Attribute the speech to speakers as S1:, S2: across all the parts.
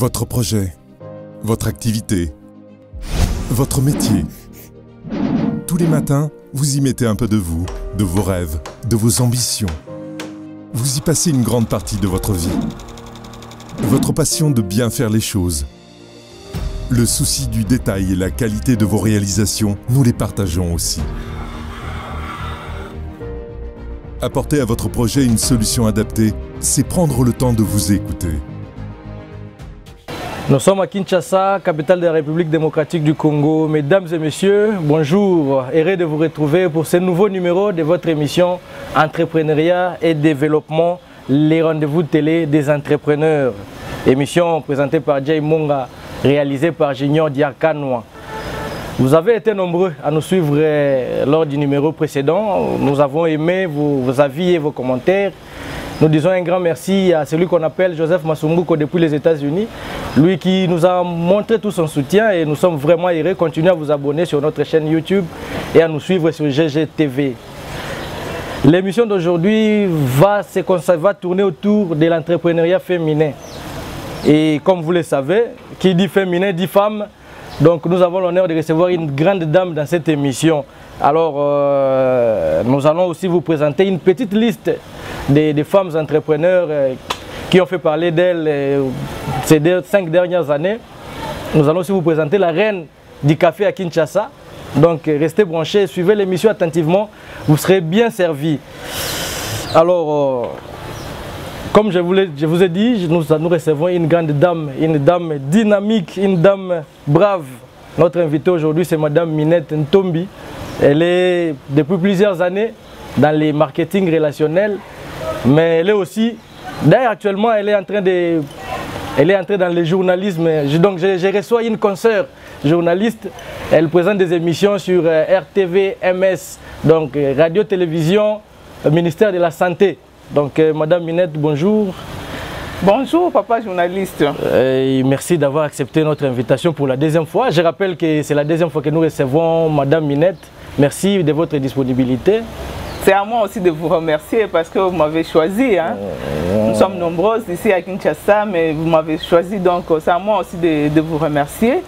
S1: Votre projet, votre activité, votre métier. Tous les matins, vous y mettez un peu de vous, de vos rêves, de vos ambitions. Vous y passez une grande partie de votre vie. Votre passion de bien faire les choses. Le souci du détail et la qualité de vos réalisations, nous les partageons aussi. Apporter à votre projet une solution adaptée, c'est prendre le temps de vous écouter.
S2: Nous sommes à Kinshasa, capitale de la République démocratique du Congo. Mesdames et messieurs, bonjour. Heureux de vous retrouver pour ce nouveau numéro de votre émission Entrepreneuriat et Développement, les rendez-vous télé des entrepreneurs. Émission présentée par Jay Monga, réalisée par Junior Diakanoa. Vous avez été nombreux à nous suivre lors du numéro précédent. Nous avons aimé vos avis et vos commentaires. Nous disons un grand merci à celui qu'on appelle Joseph Masumbuko depuis les États-Unis, lui qui nous a montré tout son soutien et nous sommes vraiment heureux. Continuez à vous abonner sur notre chaîne YouTube et à nous suivre sur GGTV. L'émission d'aujourd'hui va tourner autour de l'entrepreneuriat féminin. Et comme vous le savez, qui dit féminin dit femme. Donc nous avons l'honneur de recevoir une grande dame dans cette émission. Alors nous allons aussi vous présenter une petite liste des femmes entrepreneurs qui ont fait parler d'elles ces 5 dernières années. Nous allons aussi vous présenter la reine du café à Kinshasa. Donc restez branchés, suivez l'émission attentivement, vous serez bien servis. Alors, comme je vous ai dit, nous recevons une grande dame, une dame dynamique, une dame brave. Notre invitée aujourd'hui, c'est Madame Minette Ntombi. Elle est depuis plusieurs années dans les marketing relationnels, mais elle est aussi, d'ailleurs actuellement, elle est entrée dans le journalisme. Donc je reçois une consoeur journaliste. Elle présente des émissions sur RTV, MS, donc radio-télévision, ministère de la Santé. Donc Madame Minette, bonjour.
S3: Bonjour papa journaliste.
S2: Merci d'avoir accepté notre invitation pour la deuxième fois. Je rappelle que c'est la deuxième fois que nous recevons Madame Minette. Merci de votre disponibilité.
S3: C'est à moi aussi de vous remercier parce que vous m'avez choisi. Hein. Nous sommes nombreuses ici à Kinshasa, mais vous m'avez choisi, donc c'est à moi aussi de vous remercier.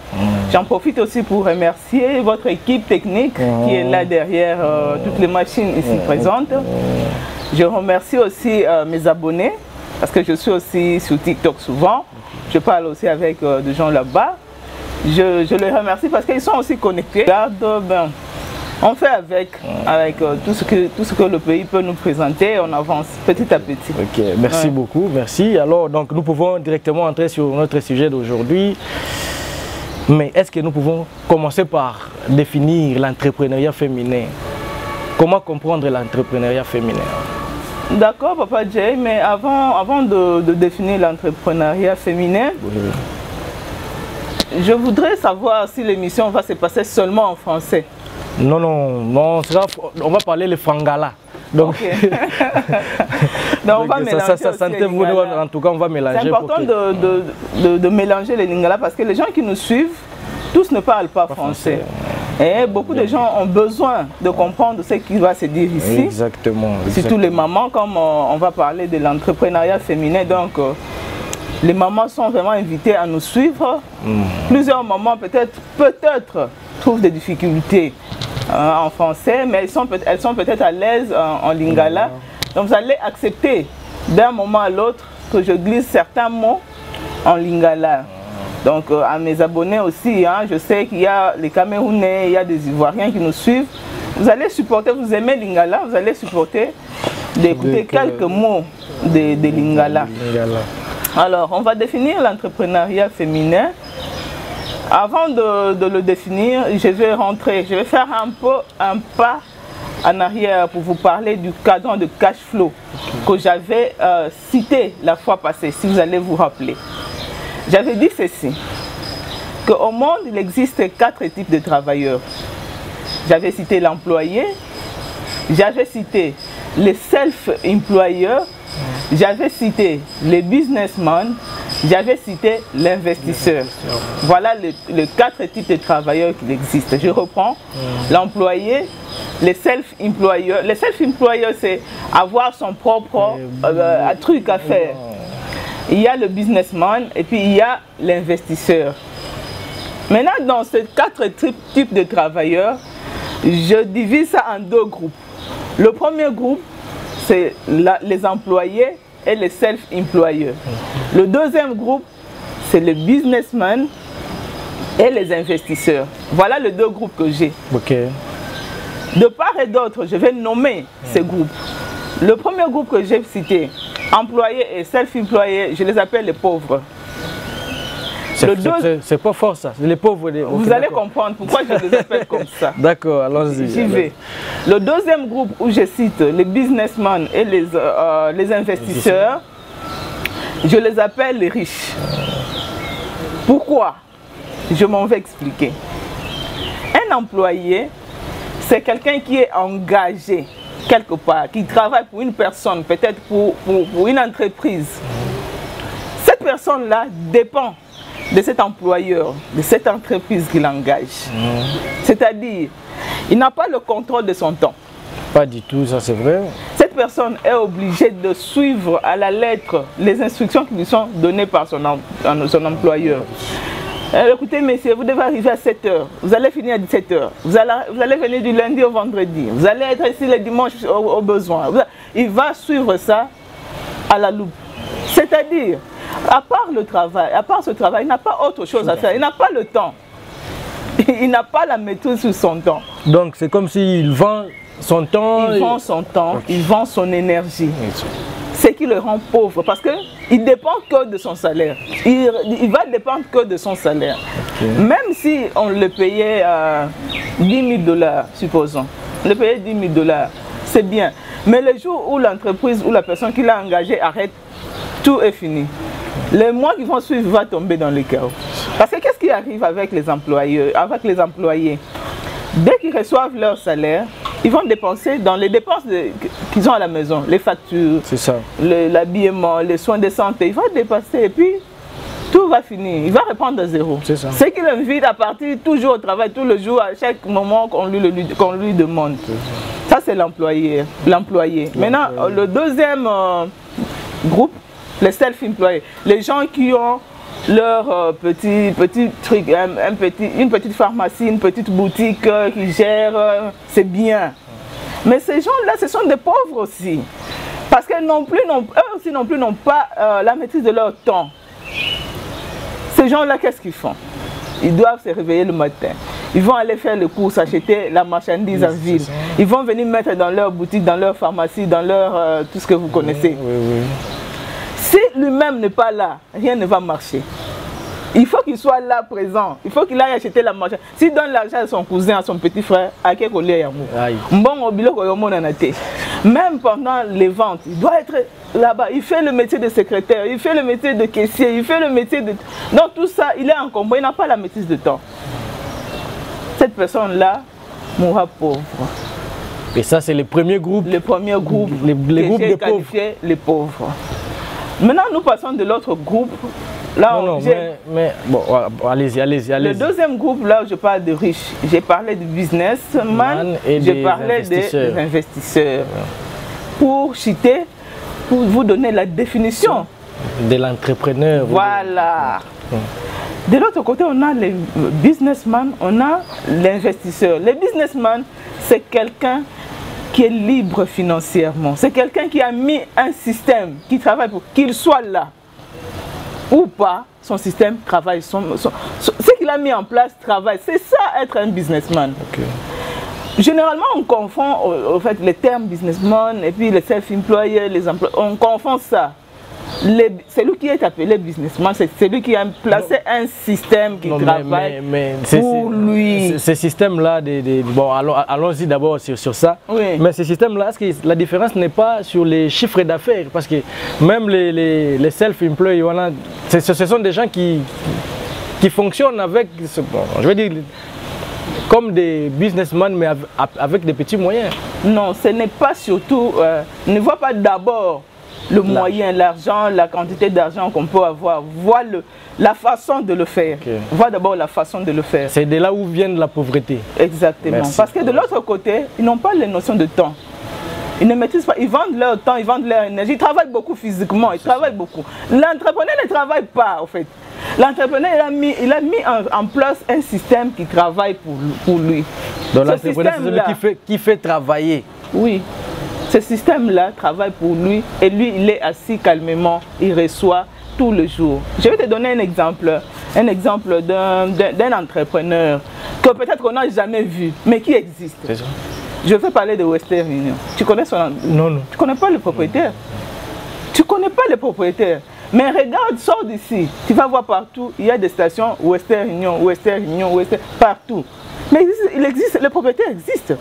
S3: J'en profite aussi pour remercier votre équipe technique qui est là derrière toutes les machines ici présentes. Je remercie aussi mes abonnés parce que je suis aussi sur TikTok souvent. Je parle aussi avec des gens là-bas. Je les remercie parce qu'ils sont aussi connectés. On fait avec tout ce que le pays peut nous présenter, on avance petit à petit.
S2: Ok, merci beaucoup, merci. Alors, donc, nous pouvons directement entrer sur notre sujet d'aujourd'hui. Mais est-ce que nous pouvons commencer par définir l'entrepreneuriat féminin? Comment comprendre l'entrepreneuriat féminin?
S3: D'accord, Papa Jay, mais avant de définir l'entrepreneuriat féminin, je voudrais savoir si l'émission va se passer seulement en français.
S2: Non, on va parler le frangala. Donc,
S3: okay. Donc on va mélanger
S2: en tout cas, on va mélanger.
S3: C'est important de mélanger les lingala parce que les gens qui nous suivent, tous ne parlent pas français. Et beaucoup de gens ont besoin de comprendre ce qui va se dire ici.
S2: Exactement.
S3: Surtout les mamans, comme on va parler de l'entrepreneuriat féminin. Donc, les mamans sont vraiment invitées à nous suivre. Plusieurs mamans peut-être trouvent des difficultés en français, mais elles sont peut-être à l'aise en lingala. Donc vous allez accepter d'un moment à l'autre que je glisse certains mots en lingala. Donc à mes abonnés aussi, hein, je sais qu'il y a les Camerounais, il y a des Ivoiriens qui nous suivent. Vous allez supporter, vous aimez lingala, vous allez supporter d'écouter quelques mots de lingala. Alors on va définir l'entrepreneuriat féminin. Avant de le définir, je vais faire un pas en arrière pour vous parler du cadran de cash flow que j'avais cité la fois passée, si vous allez vous rappeler. J'avais dit ceci, qu'au monde, il existe 4 types de travailleurs. J'avais cité l'employé, j'avais cité les self-employeurs, j'avais cité les businessmen, j'avais cité l'investisseur. Voilà les 4 types de travailleurs qui existent. Je reprends. L'employé, les self-employeurs. Les self-employeurs, c'est avoir son propre truc à faire. il y a le businessman et puis il y a l'investisseur. Maintenant, dans ces 4 types de travailleurs, je divise ça en 2 groupes. Le premier groupe, c'est les employés et les self-employeurs. Le deuxième groupe, c'est les businessmen et les investisseurs. Voilà les 2 groupes que j'ai.
S2: Okay.
S3: De part et d'autre, je vais nommer ces groupes. Le premier groupe que j'ai cité, employés et self-employés, je les appelle les pauvres.
S2: C'est pas fort ça, les pauvres.
S3: Vous allez comprendre pourquoi je les appelle comme ça.
S2: D'accord, allons-y.
S3: J'y vais. Le deuxième groupe où je cite les businessmen et les investisseurs, je les appelle les riches. Pourquoi? Je m'en vais expliquer. Un employé, c'est quelqu'un qui est engagé quelque part, qui travaille pour une personne, peut-être pour une entreprise. Cette personne-là dépend de cet employeur, de cette entreprise qu'il engage. C'est-à-dire, il n'a pas le contrôle de son temps.
S2: Pas du tout, ça c'est vrai.
S3: Cette personne est obligée de suivre à la lettre les instructions qui lui sont données par son employeur. Écoutez, messieurs, vous devez arriver à 7 h. Vous allez finir à 17 h. Vous allez venir du lundi au vendredi. Vous allez être ici le dimanche au besoin. Il va suivre ça à la loupe. C'est-à-dire, à part ce travail, il n'a pas autre chose à faire. Il n'a pas le temps. Il n'a pas la maîtrise sur son temps.
S2: Donc, c'est comme s'il vend son temps.
S3: Il vend son temps, il vend son énergie. Ce qui le rend pauvre parce qu'il ne dépend que de son salaire. Il va dépendre que de son salaire. Même si on le payait 10 000 $, supposons. On le payait 10 000 $, c'est bien. Mais le jour où l'entreprise ou la personne qui l'a engagé arrête, tout est fini. Les mois qui vont suivre vont tomber dans le chaos. Parce que qu'est-ce qui arrive avec les employés? Dès qu'ils reçoivent leur salaire, ils vont dépenser dans les dépenses qu'ils ont à la maison, les factures, l'habillement, les soins de santé. Ils vont dépenser et puis tout va finir. Il va reprendre de zéro. Ce qui l'invite à partir toujours au travail, tout le jour, à chaque moment qu'on lui demande. Ça, c'est l'employé. Maintenant, le deuxième groupe, les self-employés, les gens qui ont leur petit truc, une petite pharmacie, une petite boutique qui gèrent, c'est bien. Mais ces gens-là, ce sont des pauvres aussi. Parce qu'eux aussi non plus n'ont pas la maîtrise de leur temps. Ces gens-là, qu'est-ce qu'ils font? Ils doivent se réveiller le matin. Ils vont aller faire les courses, acheter la marchandise en ville. Ils vont venir mettre dans leur boutique, dans leur pharmacie, dans leur tout ce que vous connaissez. Si lui-même n'est pas là, rien ne va marcher. Il faut qu'il soit là présent. Il faut qu'il aille acheter la marchandise. S'il donne l'argent à son cousin, à son petit frère, à quel collègue même pendant les ventes, il doit être là-bas. Il fait le métier de secrétaire, il fait le métier de caissier, il fait le métier de... Donc tout ça, il est encombré, il n'a pas la maîtrise de temps. Cette personne-là mourra pauvre.
S2: Et ça, c'est le premier groupe.
S3: Le premier groupe.
S2: Les groupes de pauvres.
S3: Les pauvres. Maintenant, nous passons de l'autre groupe. Là,
S2: bon, allez-y.
S3: Le deuxième groupe, là où je parle de riches, j'ai parlé de businessmen et j'ai parlé des investisseurs. Pour citer, pour vous donner la définition
S2: de l'entrepreneur.
S3: Voilà. De l'autre côté, on a les businessmen, on a l'investisseur. Les businessmen, c'est quelqu'un qui est libre financièrement. C'est quelqu'un qui a mis un système, qui travaille pour qu'il soit là ou pas, son système travaille. Ce qu'il a mis en place travaille. C'est ça être un businessman. Généralement, on confond en fait, les termes businessman et puis les self-employés, les employés. On confond ça. Celui qui est appelé businessman, c'est celui qui a placé un système qui travaille pour lui.
S2: Ce système-là, bon, allons-y d'abord sur ça.
S3: Oui.
S2: Mais ce système-là, la différence n'est pas sur les chiffres d'affaires. Parce que même les self-employés, voilà, ce sont des gens qui fonctionnent avec, bon, je veux dire, comme des businessmen, mais avec des petits moyens. Non,
S3: ce n'est pas surtout, ne vois pas d'abord le moyen, l'argent, la quantité d'argent qu'on peut avoir. Vois la façon de le faire. Vois d'abord la façon de le faire.
S2: C'est de là où vient la pauvreté.
S3: Exactement.
S2: Merci.
S3: Parce que de l'autre côté, ils n'ont pas les notions de temps. Ils ne maîtrisent pas, ils vendent leur temps, ils vendent leur énergie, ils travaillent beaucoup physiquement, ils travaillent beaucoup. L'entrepreneur ne travaille pas, en fait. L'entrepreneur, il a mis en place un système qui travaille pour lui.
S2: Donc l'entrepreneur, c'est celui qui fait travailler. Oui.
S3: Ce système-là travaille pour lui et lui, il est assis calmement, il reçoit tout le jour. Je vais te donner un exemple d'un entrepreneur que peut-être qu'on n'a jamais vu, mais qui existe. Je vais parler de Western Union. Tu connais son nom?
S2: Non, non.
S3: Tu connais pas le propriétaire? Tu connais pas le propriétaire? Mais regarde, sors d'ici. Tu vas voir partout, il y a des stations Western Union, partout. Mais il existe, le propriétaire existe.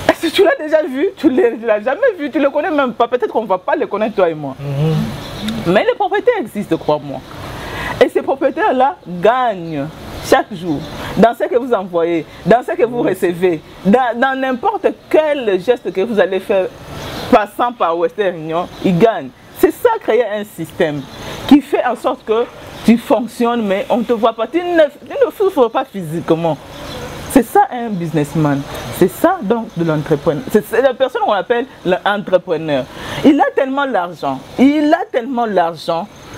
S3: Est-ce que tu l'as déjà vu? Tu ne l'as jamais vu, tu ne le connais même pas. Peut-être qu'on ne va pas le connaître, toi et moi. Mais le propriétaire existe, crois-moi. Et ces propriétaires-là gagnent chaque jour dans ce que vous envoyez, dans ce que vous recevez, dans n'importe quel geste que vous allez faire passant par Western Union, ils gagnent. C'est ça, créer un système qui fait en sorte que tu fonctionnes, mais on ne te voit pas. Tu ne souffres pas physiquement. C'est ça un businessman. C'est ça donc de l'entrepreneur. C'est la personne qu'on appelle l'entrepreneur. Il a tellement l'argent.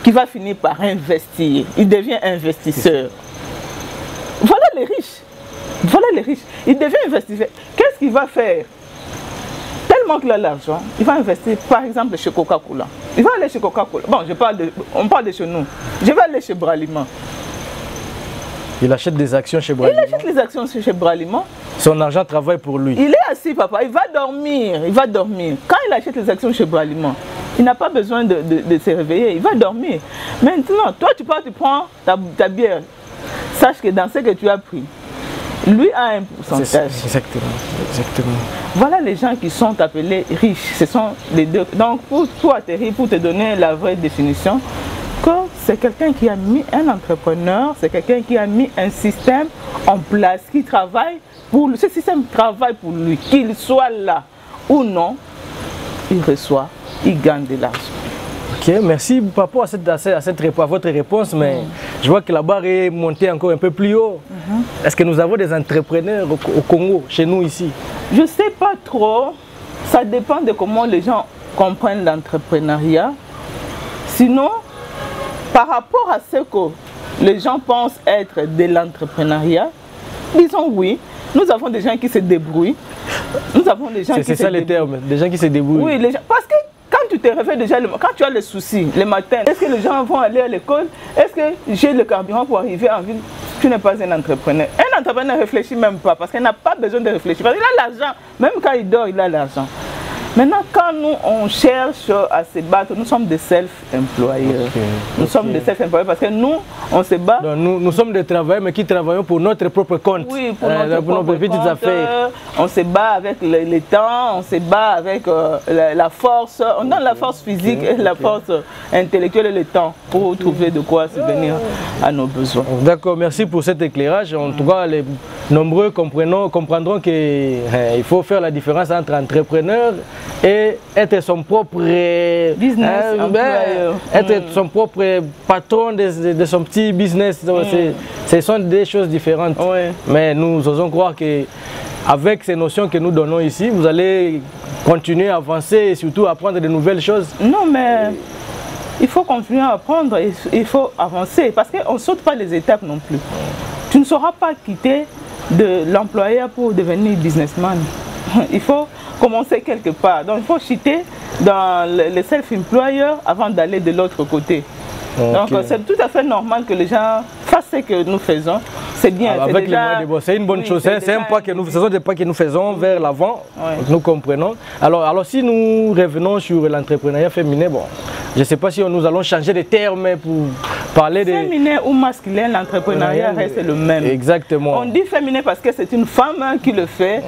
S3: Qu'il va finir par investir. Il devient investisseur. Voilà les riches. Voilà les riches. Il devient investisseur. Qu'est-ce qu'il va faire? Tellement qu'il a l'argent, il va investir par exemple chez Coca-Cola. Il va aller chez Coca-Cola. Bon, on parle de chez nous. Je vais aller chez Bralima.
S2: Il achète des actions chez Bralima.
S3: Il achète les actions chez Bralima.
S2: Son argent travaille pour lui.
S3: Il est assis, papa. Il va dormir. Il va dormir. Quand il achète les actions chez Bralima, il n'a pas besoin de se réveiller. Il va dormir. Maintenant, toi, tu prends ta bière. Sache que dans ce que tu as pris, lui a un pourcentage.
S2: Exactement.
S3: Voilà les gens qui sont appelés riches. Ce sont les deux. Donc, pour atterrir, pour te donner la vraie définition, que c'est quelqu'un qui a mis un entrepreneur, c'est quelqu'un qui a mis un système en place, qui travaille pour lui. Ce système travaille pour lui. Qu'il soit là ou non, il reçoit, il gagne de l'argent.
S2: Ok, merci par rapport à votre réponse, mais je vois que la barre est montée encore un peu plus haut. Est-ce que nous avons des entrepreneurs au Congo, chez nous ici?
S3: Je ne sais pas trop. Ça dépend de comment les gens comprennent l'entrepreneuriat. Sinon, par rapport à ce que les gens pensent être de l'entrepreneuriat, disons oui, nous avons des gens qui se débrouillent. Nous avons des gens qui se débrouillent.
S2: C'est ça les termes, des gens qui se débrouillent.
S3: Oui, les gens, parce que quand tu te réveilles déjà, quand tu as les soucis le matin, est-ce que les gens vont aller à l'école? Est-ce que j'ai le carburant pour arriver en ville? Tu n'es pas un entrepreneur. Un entrepreneur ne réfléchit même pas parce qu'il n'a pas besoin de réfléchir. Parce qu'il a l'argent. Même quand il dort, il a l'argent. Maintenant, quand nous, on cherche à se battre, nous sommes des self-employeurs. Nous sommes des self-employeurs parce que nous, on se bat.
S2: Nous sommes des travailleurs, mais qui travaillons pour notre propre compte.
S3: Oui, pour nos petites affaires. On se bat avec le temps, on se bat avec la force. On donne la force physique et la force intellectuelle et le temps pour trouver de quoi subvenir à nos besoins.
S2: D'accord, merci pour cet éclairage. En tout cas, les nombreux comprendront qu'il faut faire la différence entre entrepreneurs et être son propre
S3: business,
S2: être son propre patron de son petit business. Ce sont des choses différentes. Mais nous osons croire qu'avec ces notions que nous donnons ici, vous allez continuer à avancer et surtout apprendre de nouvelles choses.
S3: Non, mais il faut continuer à apprendre, il faut avancer parce qu'on ne saute pas les étapes non plus. Tu ne sauras pas quitter de l'employeur pour devenir businessman. Il faut commencer quelque part. Donc il faut chuter dans les self-employeurs avant d'aller de l'autre côté. Donc c'est tout à fait normal que les gens fassent ce que nous faisons. C'est bien.
S2: C'est une bonne chose. C'est un pas que nous faisons, des pas que nous faisons vers l'avant. Nous comprenons. Alors si nous revenons sur l'entrepreneuriat féminin, bon, je ne sais pas si nous allons changer de terme pour parler de...
S3: Féminin ou masculin, l'entrepreneuriat reste le même.
S2: Exactement.
S3: On dit féminin parce que c'est une femme qui le fait,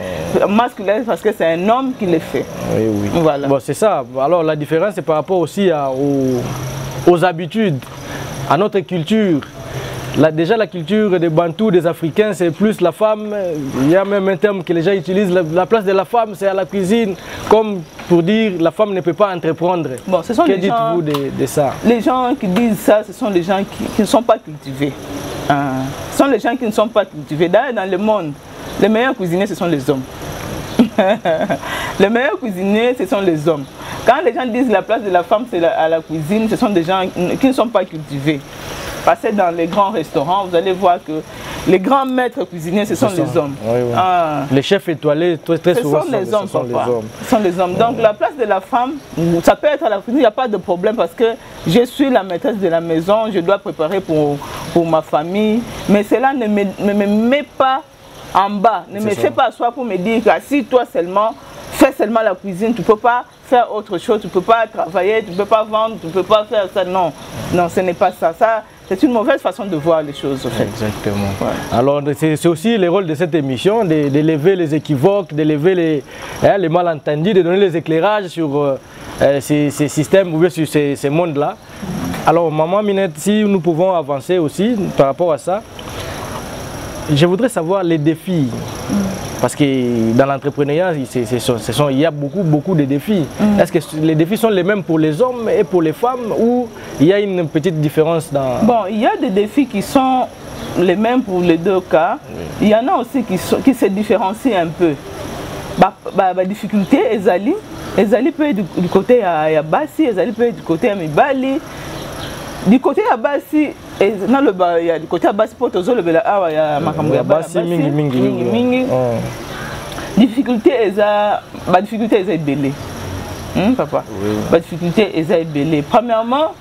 S3: masculin parce que c'est un homme qui le fait.
S2: Oui.
S3: Voilà.
S2: Bon, c'est ça. Alors la différence, c'est par rapport aussi aux habitudes, à notre culture. Déjà la culture des Bantous, des Africains, c'est plus la femme. Il y a même un terme que les gens utilisent, la place de la femme, c'est à la cuisine, comme pour dire la femme ne peut pas entreprendre.
S3: Bon, ce sont
S2: que dites-vous de ça?
S3: Les gens qui disent ça, ce sont les gens qui ne sont pas cultivés. Ce sont les gens qui ne sont pas cultivés. D'ailleurs, dans le monde, les meilleurs cuisiniers, ce sont les hommes. Les meilleurs cuisiniers, ce sont les hommes. Quand les gens disent la place de la femme c'est à la cuisine, ce sont des gens qui ne sont pas cultivés. Passez dans les grands restaurants, vous allez voir que les grands maîtres cuisiniers, ce sont les hommes.
S2: Oui, oui. Les chefs étoilés, très souvent,
S3: ce sont les hommes, papa. Ce sont les hommes. Donc la place de la femme, ça peut être à la cuisine, il n'y a pas de problème parce que je suis la maîtresse de la maison, je dois préparer pour ma famille. Mais cela ne me met pas en bas, ne me fait pas asseoir pour me dire qu'assis-toi seulement, fais seulement la cuisine, tu ne peux pas faire autre chose, tu ne peux pas travailler, tu ne peux pas vendre, tu ne peux pas faire ça. Non, non, ce n'est pas ça. C'est une mauvaise façon de voir les choses. En fait.
S2: Exactement. Ouais. Alors, c'est aussi le rôle de cette émission, d'élever les équivoques, d'élever les malentendus, de donner les éclairages sur ces systèmes ou bien sur ces mondes-là. Alors, Maman Minette, si nous pouvons avancer aussi par rapport à ça, je voudrais savoir les défis. Parce que dans l'entrepreneuriat, il y a beaucoup de défis. Est-ce que les défis sont les mêmes pour les hommes et pour les femmes ou il y a une petite différence dans...
S3: Bon, il y a des défis qui sont les mêmes pour les deux cas. Oui. Il y en a aussi qui se différencient un peu. La difficulté, Ezali peut être du côté à Bassi, Ezali peut être du côté à Mibali. Du côté à Bassi, il y a du côté à Bassi pour tous les bela il y a makambo Bassi mingi. Difficulté est belé. Papa. La difficulté est belé. Premièrement,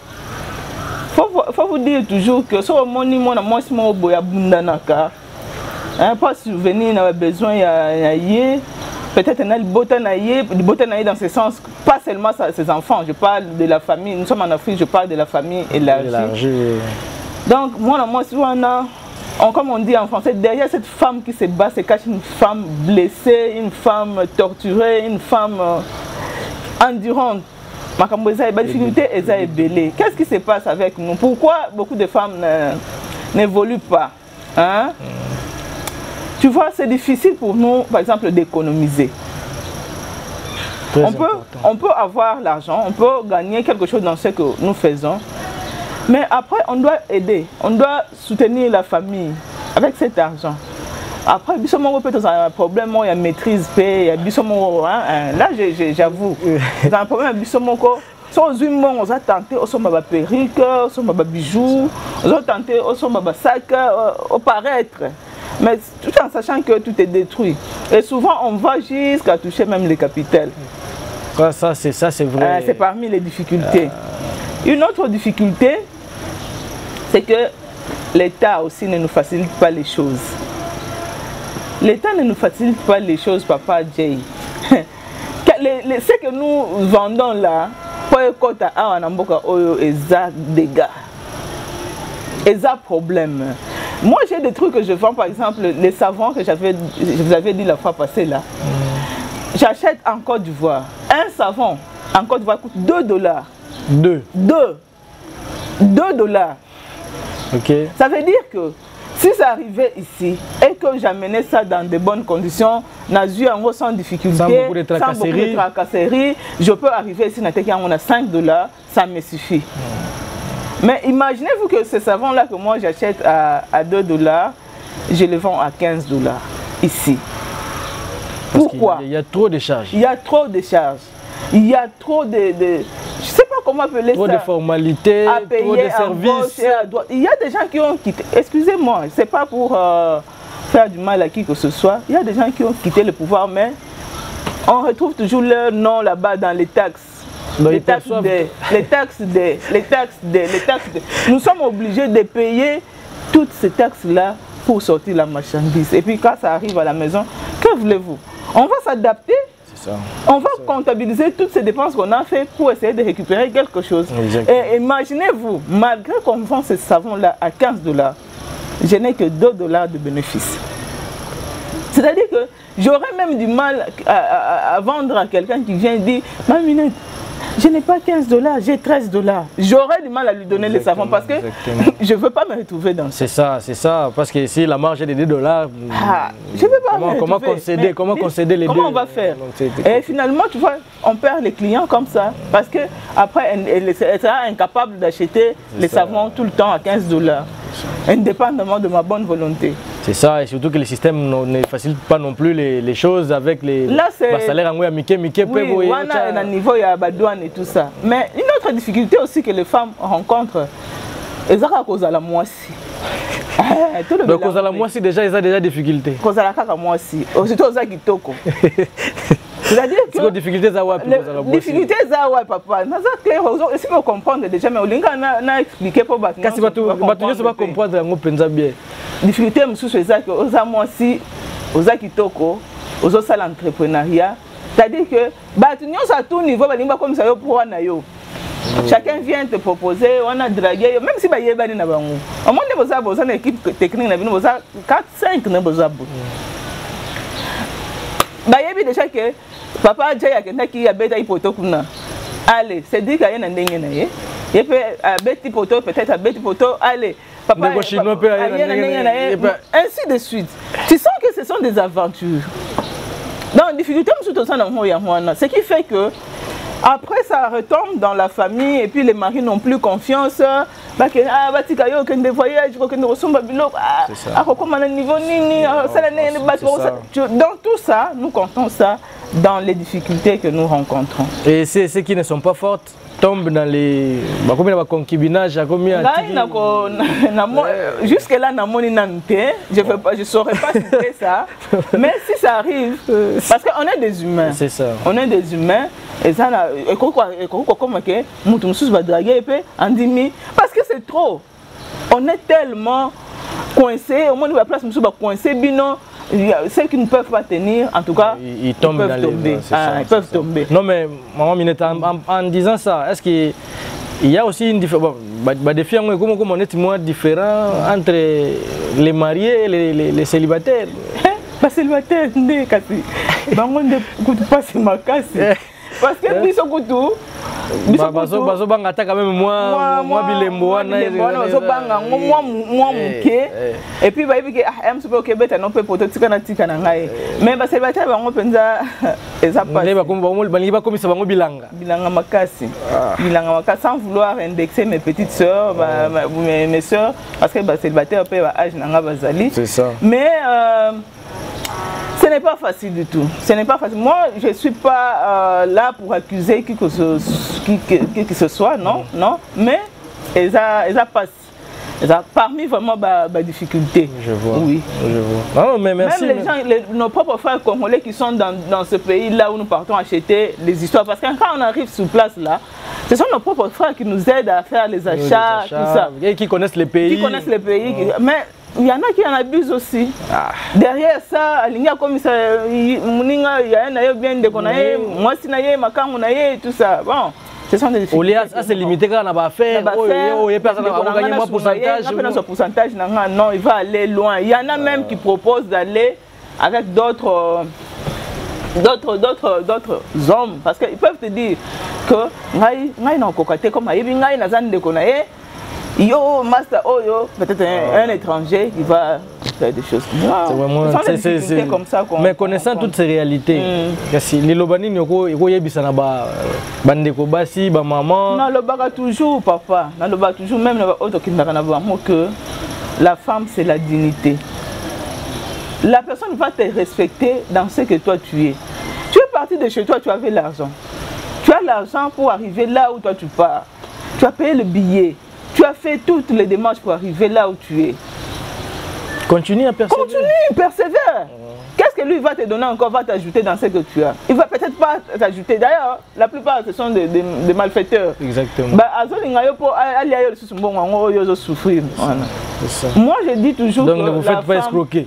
S3: faut vous dire toujours que so moni mona mwasi mo boya bundanaka. Pas souvenir na besoin ya yé. Peut-être un botanaïe dans ce sens, pas seulement ses enfants, je parle de la famille, nous sommes en Afrique, je parle de la famille élargie. Donc, moi, comme on dit en français, derrière cette femme qui se bat, se cache une femme blessée, une femme torturée, une femme endurante. Ma difficulté est belée. Qu'est-ce qui se passe avec nous? Pourquoi beaucoup de femmes n'évoluent pas? Hein? Tu vois, c'est difficile pour nous, par exemple, d'économiser. On peut avoir l'argent, on peut gagner quelque chose dans ce que nous faisons. Mais après, on doit aider, on doit soutenir la famille avec cet argent. Après, on peut avoir un problème, il y a maîtrise, il y a là, j'avoue, il y a un problème, si on a tenté, on a perruque, on a bijoux, on a tenté, on a sac, au paraître. Mais tout en sachant que tout est détruit. Et souvent, on va jusqu'à toucher même les capitales.
S2: Ça, c'est vrai.
S3: C'est parmi les difficultés. Une autre difficulté, c'est que l'État aussi ne nous facilite pas les choses. L'État ne nous facilite pas les choses, Papa Jay. Ce que nous vendons là, pour écouter à Namboka Oyo, ça dégâts. Et ça problème. Moi, j'ai des trucs que je vends, par exemple, les savons que je vous avais dit la fois passée là. J'achète en Côte d'Ivoire. Un savon en Côte d'Ivoire coûte $2. 2 dollars.
S2: Ok.
S3: Ça veut dire que si ça arrivait ici et que j'amenais ça dans de bonnes conditions, sans difficulté, sans beaucoup de tracasseries, je peux arriver ici, on a $5, ça me suffit. Mais imaginez-vous que ce savon-là que moi j'achète à $2, je le vends à $15 ici. Pourquoi?
S2: Il y a trop de charges.
S3: Il y a trop de charges. Il y a trop de je ne sais pas comment appeler ça.
S2: Trop de formalités,
S3: à payer,
S2: trop de services.
S3: Il y a des gens qui ont quitté. Excusez-moi, ce n'est pas pour faire du mal à qui que ce soit. Il y a des gens qui ont quitté le pouvoir, mais on retrouve toujours leur nom là-bas dans les taxes. Les taxes. Nous sommes obligés de payer toutes ces taxes-là pour sortir la marchandise. Et puis quand ça arrive à la maison, que voulez-vous? On va s'adapter. C'est ça. On va comptabiliser toutes ces dépenses qu'on a fait pour essayer de récupérer quelque chose. Exactement. Et imaginez-vous, malgré qu'on vend ce savon-là à $15, je n'ai que $2 de bénéfice. C'est-à-dire que j'aurais même du mal à vendre à quelqu'un qui vient dire « Ma minute, je n'ai pas $15, j'ai $13. » J'aurais du mal à lui donner les savons parce que je ne veux pas me retrouver dans ça.
S2: C'est ça. Parce que si la marge est de $2,
S3: je ne veux pas me retrouver.
S2: Comment concéder les deux?
S3: Comment on va faire? Et finalement, tu vois, on perd les clients comme ça. Parce qu'après, elle sera incapable d'acheter les savons tout le temps à $15, indépendamment de ma bonne volonté.
S2: C'est ça, et surtout que le système ne facilite pas non plus les choses avec les salaires en Mickey,
S3: oui, on a un niveau, il y a douane et tout ça. Mais une autre difficulté aussi que les femmes rencontrent, c'est à cause de la moissie.
S2: Donc, cause à la moissie, déjà, ils ont déjà des difficultés.
S3: Cause à la moissie, surtout aux Akitoko. C'est-à-dire que
S2: les difficultés,
S3: les difficultés, papa. Si vous comprenez déjà, mais au Linga n'a expliqué pour battre.
S2: Quand tu vas comprendre, on peut bien.
S3: Difficulté, c'est que aux Amoissi, aux Akitoko, aux autres l'entrepreneuriat. C'est-à-dire que, à tout niveau, comme ça, pour un chacun vient te proposer, on a dragué, même si il y a une équipe technique, 4-5 déjà que papa a qui a bêta hypotokuna. Allez, c'est dit qu'il y a un ndenge na ye. Il peut bêta hypoto, peut-être à bêta hypoto, allez. Papa, ainsi de suite. Tu sens que ce sont des aventures. Donc, difficulté, ce qui fait que après ça retombe dans la famille et puis les maris n'ont plus confiance. Dans tout ça, nous comptons ça dans les difficultés que nous rencontrons.
S2: Et ceux qui ne sont pas fortes tombent dans les concubinage.
S3: Jusque là, je ne saurais pas citer ça. Mais si ça arrive, parce qu'on est des humains.
S2: C'est ça.
S3: On est des humains. Et ça, parce que c'est trop. On est tellement coincés. Au moins, on va place coincé. Ceux qui ne peuvent pas tenir, en tout cas,
S2: ils tombent dans
S3: tomber. Ils peuvent tomber.
S2: Non, mais maman Minette, en disant ça, est-ce qu'il y a aussi une différence? Des filles, comment on est moins différent entre les mariés et les célibataires?
S3: Les célibataires, parce que ils sont tous. Et puis sans vouloir indexer mes petites soeurs, mes soeurs, parce que célibataire
S2: c'est ça.
S3: Mais ce n'est pas facile du tout. Ce n'est pas facile. Moi, je ne suis pas là pour accuser qui que ce soit, non, non. Mais ils passent. Parmi vraiment les difficultés.
S2: Je vois.
S3: Oui.
S2: Je vois. Oh, mais merci.
S3: Même les gens, nos propres frères congolais qui sont dans ce pays-là où nous partons acheter les histoires. Parce que quand on arrive sur place là, ce sont nos propres frères qui nous aident à faire les achats, tout ça.
S2: Et qui connaissent les pays.
S3: Qui connaissent les pays. Mais il y en a qui en abusent aussi. Derrière ça, il y a comme ça, il y a un bien déconné, moi si naïe, ma cam naïe, tout ça. Bon, ce sont des difficultés.
S2: Au lieu de se limiter quand on va faire, il y a personne qui va gagner moins pourcentage.
S3: Non, il va aller loin. Il y en a même qui proposent d'aller avec d'autres hommes, parce qu'ils peuvent te dire que ngai na kokaté comme ngai na zan déconné. Yo, master, peut-être un étranger qui va faire des choses comme ça.
S2: Mais connaissant toutes ces réalités, les Lobani, ils maman.
S3: Non, le baga toujours, papa. Non, le baga toujours, même que la femme, c'est la dignité. La personne va te respecter dans ce que toi tu es. Tu es parti de chez toi, tu avais l'argent. Tu as l'argent pour arriver là où toi tu pars. Tu as payé le billet. Tu as fait toutes les démarches pour arriver là où tu es.
S2: Continue à persévérer.
S3: Continue, persévère. Qu'est-ce que lui va te donner encore, va t'ajouter dans ce que tu as? Il va peut-être pas t'ajouter. D'ailleurs, la plupart ce sont des malfaiteurs.
S2: Exactement.
S3: Moi je dis toujours
S2: donc,
S3: que
S2: ne vous faites pas escroquer.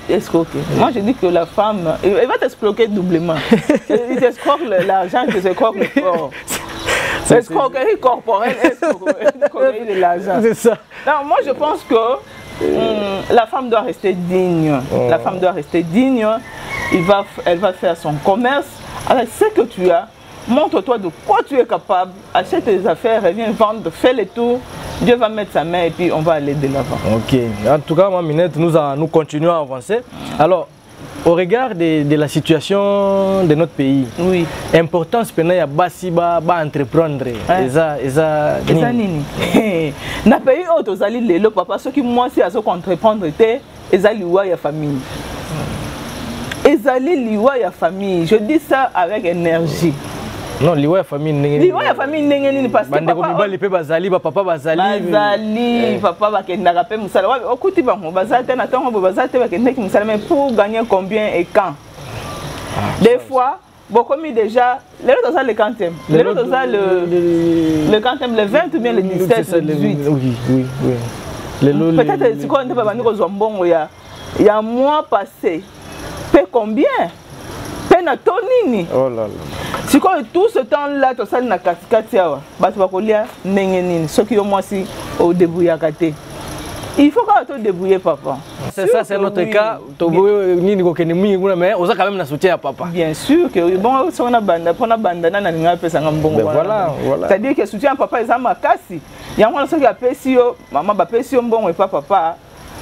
S3: Escroquer. Moi je dis que la femme, il va t'escroquer doublement. Il t'escroque l'argent, il t'escroque le corps. Escroquerie corporelle, escroquerie de l'argent.
S2: C'est ça.
S3: Non, moi je pense que la femme doit rester digne. La femme doit rester digne. Elle va faire son commerce. Alors ce que tu as, montre-toi de quoi tu es capable. Achète tes affaires, reviens vendre, fais les tours. Dieu va mettre sa main et puis on va aller de l'avant.
S2: Ok. En tout cas, Minette, nous continuons à avancer. Alors, au regard de la situation de notre pays,
S3: oui.
S2: Importance pendant ya basi ba entreprendre.
S3: Eza nini. Na pays où tozali lelo papa ceux qui moi si azo entreprendre té ezali liwa ya famille. Ezali liwa ya famille. Je dis ça avec énergie.
S2: Non, liwa ya famille ndenge.
S3: Liwa ya famille ndenge nini parce que
S2: papa mibali pe bazali ba papa bazali.
S3: Bazali papa bakendaka pe musala. Okuti bango bazali te na tongo bazali te bakendaki musala mais pour gagner combien et quand? Des fois beaucoup mis déjà les autres ça le quantième. Les autres ça le quantième le 20 ou bien le 17 le 18.
S2: Oui.
S3: Peut-être si on ne peut pas nous zombongo il y a un mois passé. Paie combien? Paie na tonini.
S2: Oh là là.
S3: Si tout ce temps-là, tu as na katikatiawa, tu vas coller nengenini. Ce qui au moins si au débrouiller à côté. Il faut quand te débrouiller papa.
S2: C'est ça, c'est notre cas. Ni ko kenemi nguna mais on a quand même na soutien à papa.
S3: Bien sûr que bon si on a banda, pour na bandana na ninga pesa ngambongo.
S2: Voilà.
S3: C'est-à-dire que soutien à papa ezama kasi. Yango ce qui a pesi yo, maman ba pesi yo mbongo et papa.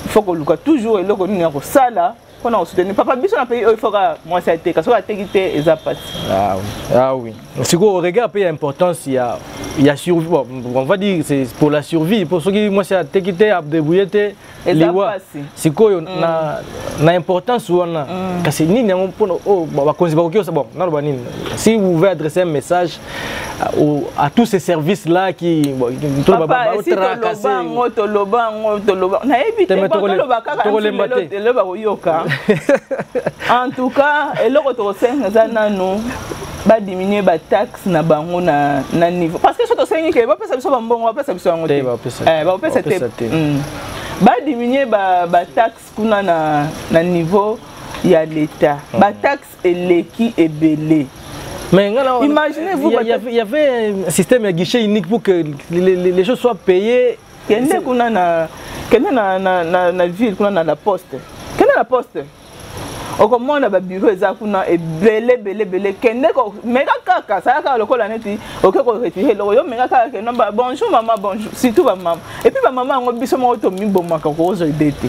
S3: Il faut que luka toujours et loko nini ko sala. On a soutenu papa biso na pays il faut que moi ça a été parce que la technicité est passé.
S2: Ah oui. Si on regarde peu l'importance il y a survie on va dire c'est pour la survie pour ceux qui moi c'est technicité à débrouiller liwa si quoi na importance on a parce que nini pour ba konzi ba ko bon na ba nini si vous voulez adresser un message à tous ces services là qui
S3: tout ba tracasser toloba na éviter le ba yoka. En tout cas, et le retour nous va diminuer la taxe na bango na niveau parce que surtout c'est que va passer sur bon va passer sur un côté va diminuer la taxe kuna na niveau il y a l'état la taxe est l'équi et belé.
S2: Mais
S3: imaginez-vous
S2: il y avait un système à guichet unique pour que les choses soient payées.
S3: Kende kuna na ville kuna na la poste. Quelle est la poste? Au comment on a bureau ezakuna et belé kende ko mega kaka ça ka lokola neti OK ko retirer lo yo mega kaka non bonjour maman bonjour surtout maman et puis maman ngo biso mo to mi bomaka ko zo idete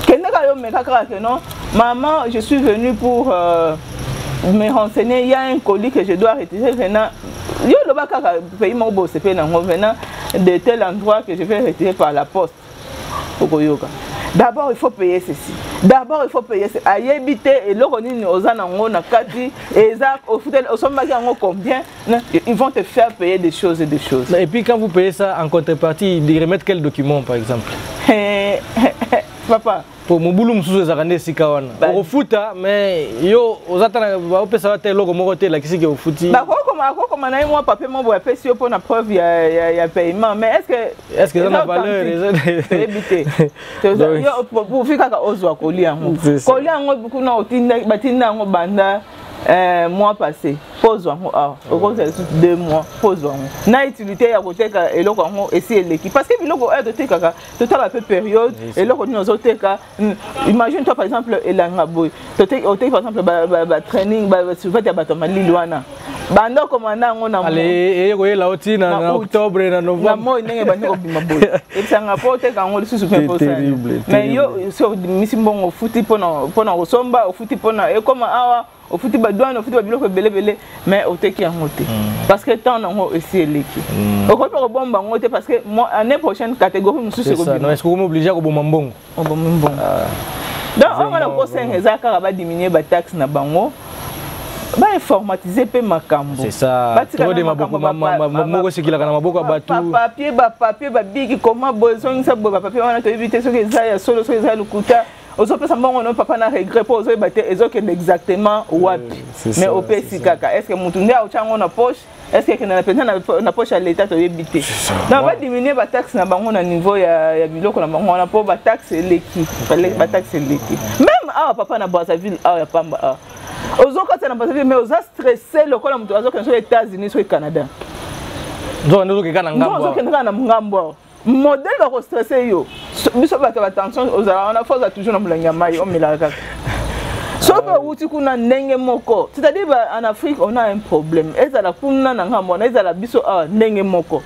S3: kende ka yo mega kaka non maman je suis venue pour me renseigner il y a un colis que je dois retirer venant yo lo ba kaka pays mo bo sepe na ngo venant de tel endroit que je vais retirer par la poste okoyoka. D'abord, il faut payer ceci. D'abord, il faut payer ceci. À éviter et l'organisme aux anangos na kati et ça au foutel au sommet combien ils vont te faire payer des choses et des choses.
S2: Et puis quand vous payez ça en contrepartie, ils remettent quel document par exemple?
S3: Papa.
S2: Pour mon boulot monsieur zakane sikawana. Au foot mais yo aux atana ba opesa wa te logo moko te la kisi ke au foot.
S3: Ba ko comme na moi papier mo bo pesi pour na preuve ya paiement mais est-ce que
S2: ça a valeur
S3: éviter. Yo pour fika ka ozwa kolia ngo. Kolia ngo beaucoup na otinda batinda ngo banda mois passé pose ngo au cours de 2 mois pose ngo na utilité ya koteka eloko ngo esi l'équipe parce que biloko de teka total un peu période eloko nous oteka imagine toi par exemple elanga boy totek par exemple ba training ba suivre ya bato malilwana bando commandant ngo na
S2: allez eko yela oti na octobre na novembre
S3: na mo ndenge bandi ko bima boy et ça nga poteka ngo lisusu pe pour ça mais yo sur misimbongo futi pona osomba ofuti pona e comme awa au foot badouane au foot babiloko belé mais au teki en côté parce que tant on aussi l'équipe au côté bomba en côté parce que l'année prochaine catégorie monsieur c'est
S2: ça non est-ce que vous m'obligez à bomba mbongo
S3: donc on va le conseiller ezaka va diminuer ba taxe na bango ba informatiser pe makambo
S2: c'est ça trop de maboko moko sekila kana maboko batu
S3: papier ba bigi comment besoin ça ba papier on a éviter ce que ça ya solo ce que ça lukuta Ozo pesa mbongo no papa na regret po ozo bate ezo ke exactement wapi mais au pesi kaka est-ce que mutunde a chango na poche est-ce que na pesa na poche à l'état to yebité na va diminuer ba taxe na bango na niveau ya biloko na bango na po ba taxe l'équipe ba taxe l'équipe même ah papa na Brazzaville ah ya pamba ozo ka na Brazzaville mais ozo stressé lokola mutu azo ke so États-Unis so Canada
S2: nzo ke kana ngambo
S3: nzo ke kana ngambo modèle de stressé yo biso ba attention aux on a force toujours na mulanya mai on milaka so ba uti kuna ndenge moko c'est-à-dire en Afrique on a un problème ezala kuna na ngambo na ezala biso ndenge moko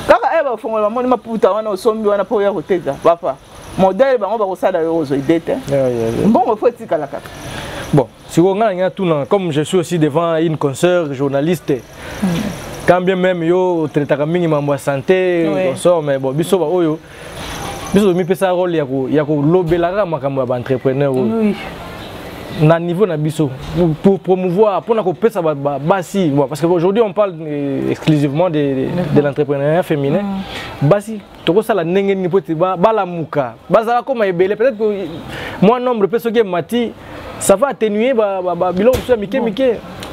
S3: kaka eba fongola moni maputa wana osombi wana po ya koteka papa modèle bango ba kosala yo ozo idete bon faut tika la kaka
S2: bon si on a tout comme je suis aussi devant une consoeur journaliste quand bien même yo traitaka mingi mambo ya santé consort mais bon biso ba oyo biso mi pesa rôle ya ko lobelara makambo ba entrepreneur.
S3: Oui.
S2: Na niveau na biso pour promouvoir pour na ko pesa basi parce qu'aujourd'hui on parle exclusivement de l'entrepreneuriat féminin. Basi toko sala ndenge ni poti ba la muka. Bazala comme ebele peut-être que moi nombre personne qui mati ça va atténuer ba bilon sur mike.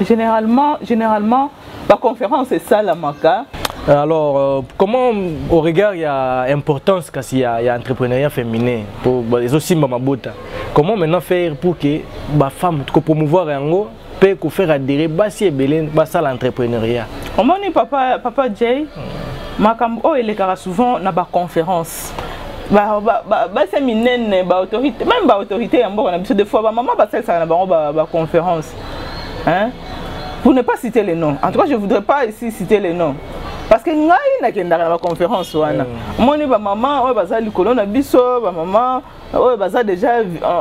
S3: Généralement la conférence c'est ça la maka.
S2: Alors, comment au regard il y a importance quand il y a entrepreneuriat féminin pour les aussi mamabota. Comment maintenant faire pour que les femmes pour promouvoir un peut faire adhérer basi et belin basa l'entrepreneuriat.
S3: Comment ni papa Jay makambo il est souvent na ba conférence. Ba séminaire ba autorité même ba autorité en bon on a besoin de fois ba maman ba ça na ba conférence. Hein? Pour ne pas citer les noms. En tout cas, je voudrais pas ici citer les noms. Parce que nous avons la conférence. Moi, ma maman, les colons ma maman, déjà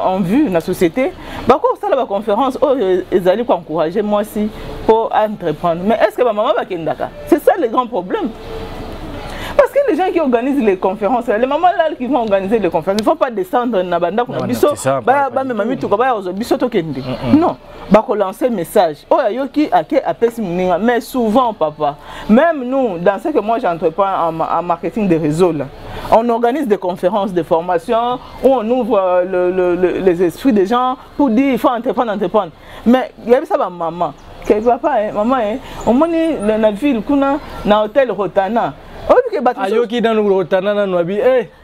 S3: en vue dans la société. La conférence, ils allaient encourager moi aussi pour entreprendre. Mais est-ce que ma maman va kendaka? C'est ça le grand problème. Parce que les gens qui organisent les conférences, les mamans là qui vont organiser les conférences, il ne faut pas descendre dans la bande pour biso. Non, bah lancer un message. Oh yoki ake apesi muninga. Mais souvent papa, même nous dans ce que moi j'entreprends en marketing de réseau là, on organise des conférences, des formations où on ouvre les esprits des gens pour dire il faut entreprendre. Mais il y a ça ma maman, que papa maman on moni la ville kuna na hôtel Rotana.
S2: Ayoki dans le Rotana na Noabi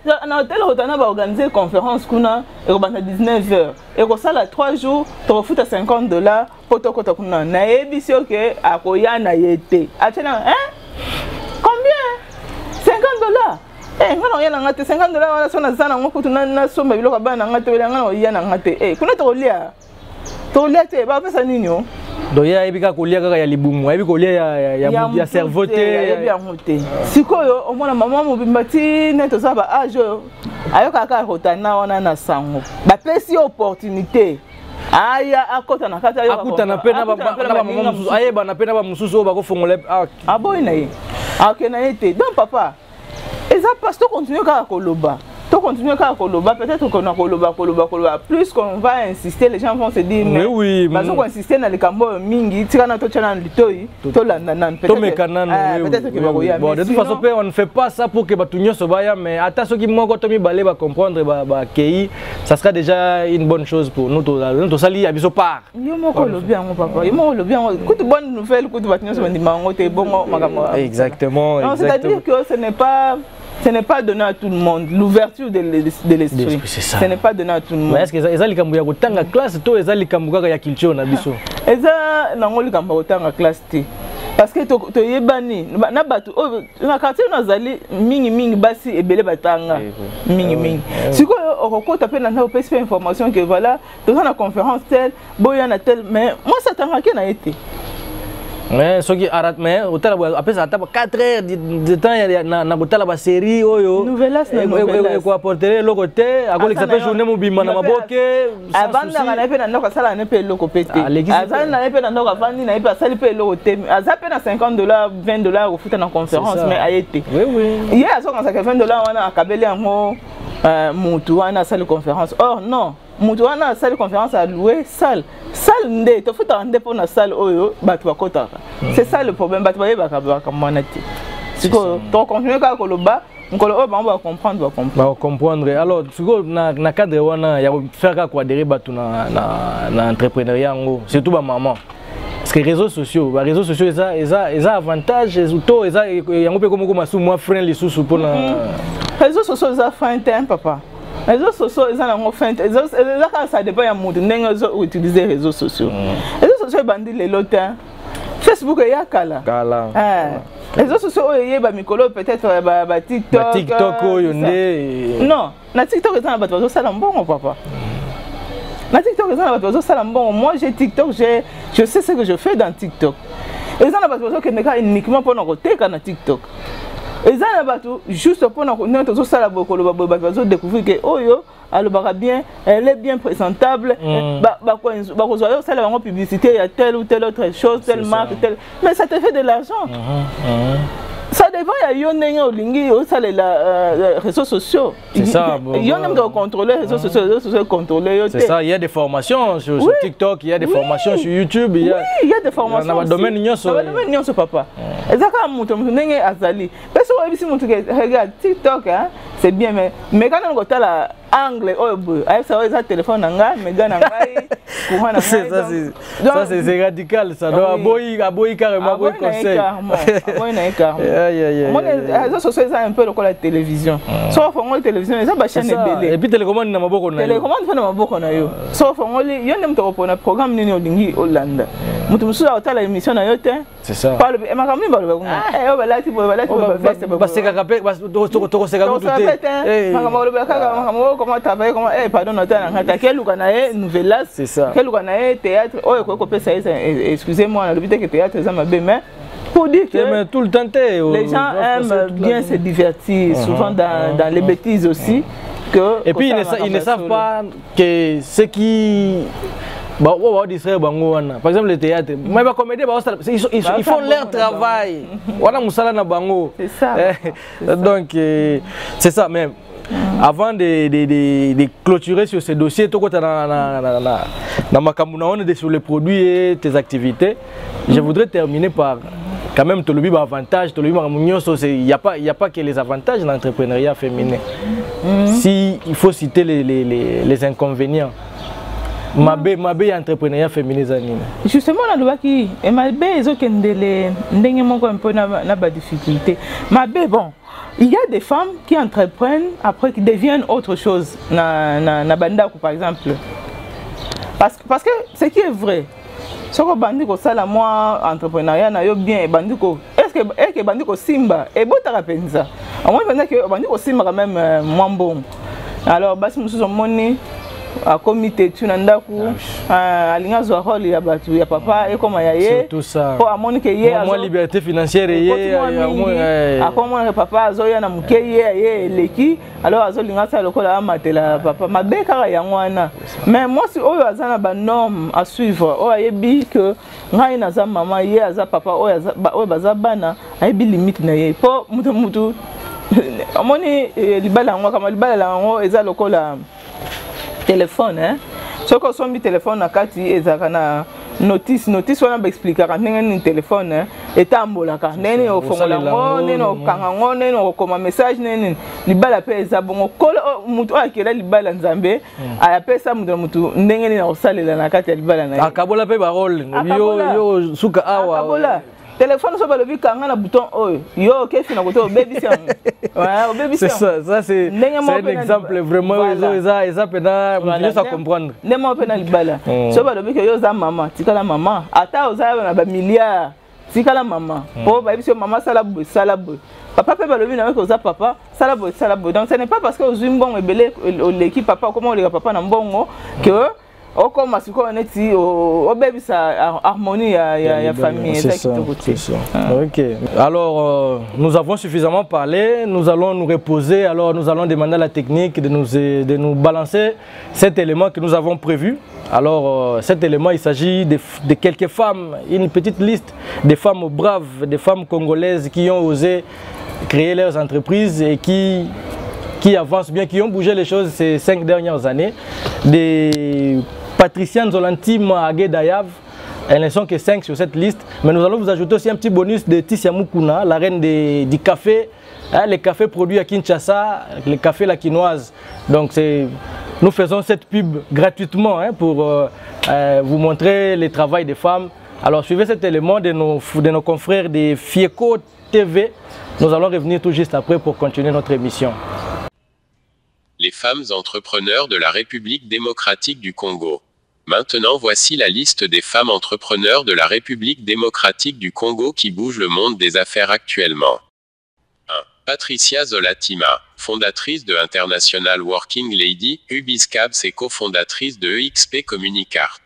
S3: na hôtel Rotana va organiser une conférence kuna et à 19h et comme ça là 3 jours tu refous à $50 pour to kota kuna na ebisi OK akoya na yete atena combien $50 ngana yana ngate $50 wana sona zana ngokutu na somba biloko bana ngate wela ngana yana ngate kuna to lia te ba pesa nini o.
S2: Donc il y a ebika kolia kaka ya libumu, ebika kolia ya cerveauté,
S3: ya moté. Sikoyo au moins maman mobimbati neto ça ba âge ayoka kaka Rotana wana na sango. Ba pesi opportunité. Aya akota na kata ayoka.
S2: Akuta na pena ba maman mususu, ayeba na pena ba mususu ba ko fongola.
S3: Ah boy na ye. OK na été. Donc papa, eza pasteur continue kaka koloba. Tout continuer à Koloba, peut-être qu'on a Koloba. Plus qu'on va insister, les gens vont se dire mais oui, parce qu'on insiste dans les cambos mingi, tirana to chana litoi, to la nanan peut-être que
S2: bon de toute façon on ne fait pas ça pour que batunyo sobaya mais attention qui moko to mi balé va comprendre ba kei, ça sera déjà une bonne chose pour nous to sali abiso part.
S3: Yo moko lobi en papa, yo moko lobi en écoute bonne nouvelle, écoute batunyo so ndima ngote bon makambo.
S2: Exactement.
S3: C'est-à-dire que ce n'est pas donné à tout le monde. L'ouverture de l'esprit, ce n'est pas donné à tout le monde.
S2: Mais est-ce que ça les kambuya kotanga classe to ezali kambuka ya culture na biso?
S3: Eza nangoli kambuka kotanga classe te. Parce que to yebani na batu na quartier nazali mingi basi ebele batanga mingi. Siko okokota pe na opesi information que voilà, dans la conférence telle, boya na telle mais moi ça tanga ke na été.
S2: Mais ce qui arrête mais hôtel après ça tape 4 heures de temps na hôtel ba série oyo
S3: nouvelas na
S2: ko apporter le côté à quoi l'examen journée mobima na maboke
S3: abanda na pe na ndoko sala na pe loko pete azana na pe na ndoko vandi na pe sala pe loko te azape na $50 $20 au futa na conférence mais ayete oui hier aso quand ça $20 wana akabeli yango mutu wana sala conférence or non mutu wana sala conférence à louer salle nde to futa nde pour na salle oyo batu bakotaka c'est ça le problème batu ba yebaka monati siko to continuer ka koloba ngolo oyo ba comprendre
S2: alors siko na cadre wana ya faire ka ko adhérer batu na entrepreneuriat ngo surtout ba maman parce que réseaux sociaux eza avantage to eza yango pe comme masu moi frein les sous pour na
S3: réseaux sociaux eza fin terme papa. Les réseaux sociaux, ça dépend de monde où utiliser les réseaux sociaux. Les réseaux sociaux, bandit les lotins. Facebook, il y a Kala. Les réseaux sociaux, il y a Mikolo, peut-être TikTok.
S2: TikTok,
S3: non, na TikTok, il y a des salambons, papa. Na TikTok, il y a des salambons. Moi, j'ai TikTok, je sais ce que je fais dans TikTok. Et il y a des gens qui sont uniquement pour nous retrouver dans TikTok. Et ça juste pour nous découvrir que Oyo bien, elle est bien présentable. Publicité, il y a telle ou telle autre chose, telle marque, telle. Mais ça te fait de l'argent. Ça dépend, il y a les réseaux sociaux.
S2: C'est ça.
S3: Il y a même de contrôler les réseaux sociaux, contrôler.
S2: C'est ça, il y a des formations sur TikTok, il y a des formations sur YouTube.
S3: Oui, il y a des formations.
S2: Dans le domaine
S3: de papa. Exactement, regarde, TikTok, c'est bien, mais quand on a la angle, ça téléphone,
S2: ça c'est radical, ça doit aboyer carrément un conseil.
S3: Les réseaux sociaux, c'est un peu comme la télévision. Sauf que la télévision, c'est une chaîne de
S2: et puis télécommande n'a pas beaucoup.
S3: Télécommande fait n'a pas beaucoup. Sauf que il y a un programme ni au Lingi Hollande. Mutumu a la émission na yote.
S2: C'est ça.
S3: Parle et ma camille parle. Eh oh balati
S2: parce que capé to se gago tout.
S3: Comment travailler comment pardon nota quel lukanae nouvelle.
S2: C'est ça.
S3: Quel lukanae théâtre oh ko pesa excusez-moi le but que théâtre ça m'a bien pour dire que
S2: tout le temps
S3: les gens aiment bien se divertir souvent dans les bêtises aussi que
S2: et puis ils ne savent pas que ce qui par exemple le théâtre, ils font leur travail.
S3: C'est ça.
S2: Donc c'est ça même. Avant de clôturer sur ces dossiers, sur les produits et tes activités, je voudrais terminer par quand même te le avantage, il n'y a pas que les avantages de l'entrepreneuriat féminin. Si il faut citer les inconvénients. Mabé entrepreneuriat féminin.
S3: Justement, la loi qui est Mabé, ils ont un peu de difficulté. Mabé, bon, il y a des femmes qui entreprennent après qui deviennent autre chose. Na Bandaku, par exemple. Parce que ce qui est vrai, ce que Bandiko ça la moi entrepreneuriat na yo bien Bandiko. Est-ce que Bandiko Simba et bota penza. À moi que Bandiko Simba quand même moins bon. Alors basi mususu moni a comité tunandaku alinga zo rôle ya batu ya papa et comme yaye
S2: tout ça
S3: pour amoni que yé
S2: moi liberté financière yé
S3: a comment papa azoya na muke yé leki alors azolinga ça lokola amatela papa mabe kaka yangwana mais moi si oyo azana ba norme à suivre o ayebi que ngai na za mama yé aza papa oyo baza bana ayebi limite na yé po mutu amoni libala ngwa kama libala ngo eza lokola téléphone hein ce que son mi téléphone na kati ezaka na notice wana ba expliquer quand ngene téléphone hein etambola ka nene o fongola ngo nene o kanga ngo nene o koma message nene libala pe eza bongo kolo mutu akela libala nzambe aya pesa mutu ndenge na osalela na kati ya libala na
S2: akabola pe ba role yo suka awa
S3: akabola téléphone so ba lebi kanga na bouton oyo yo kefi na koto baby sia ouais baby sia
S2: ça c'est un exemple vraiment ça pena mutu ça comprendre
S3: ndemo pena libala so ba lebi que yo za mama tikala mama ata oza na ba milliard tikala mama po ba biso mama sala bo papa pe ba lebi na ko za papa sala bo donc ce n'est pas parce que ozui mbongo ebele l'équipe papa comment le papa na mbongo que au comme à ce qu'on est ici au bébé ça harmonie ya famille
S2: c'est ça. Ok alors nous avons suffisamment parlé, nous allons nous reposer, alors nous allons demander à la technique de nous balancer cet élément que nous avons prévu. Alors cet élément il s'agit de quelques femmes, une petite liste des femmes braves, des femmes congolaises qui ont osé créer leurs entreprises et qui avancent bien, qui ont bougé les choses ces 5 dernières années. Des Patricia Nzolanti Mahagé Dayav, elles ne sont que 5 sur cette liste, mais nous allons vous ajouter aussi un petit bonus de Tissia Mukuna, la reine du café, les cafés produits à Kinshasa, les cafés la quinoise. Donc nous faisons cette pub gratuitement pour vous montrer le travail des femmes. Alors suivez cet élément de nos confrères de Fieko TV. Nous allons revenir tout juste après pour continuer notre émission.
S4: Les femmes entrepreneurs de la République démocratique du Congo. Maintenant voici la liste des femmes entrepreneurs de la République démocratique du Congo qui bougent le monde des affaires actuellement. 1. Patricia Zolatima, fondatrice de International Working Lady, Ubiscabs et cofondatrice de EXP Communicart.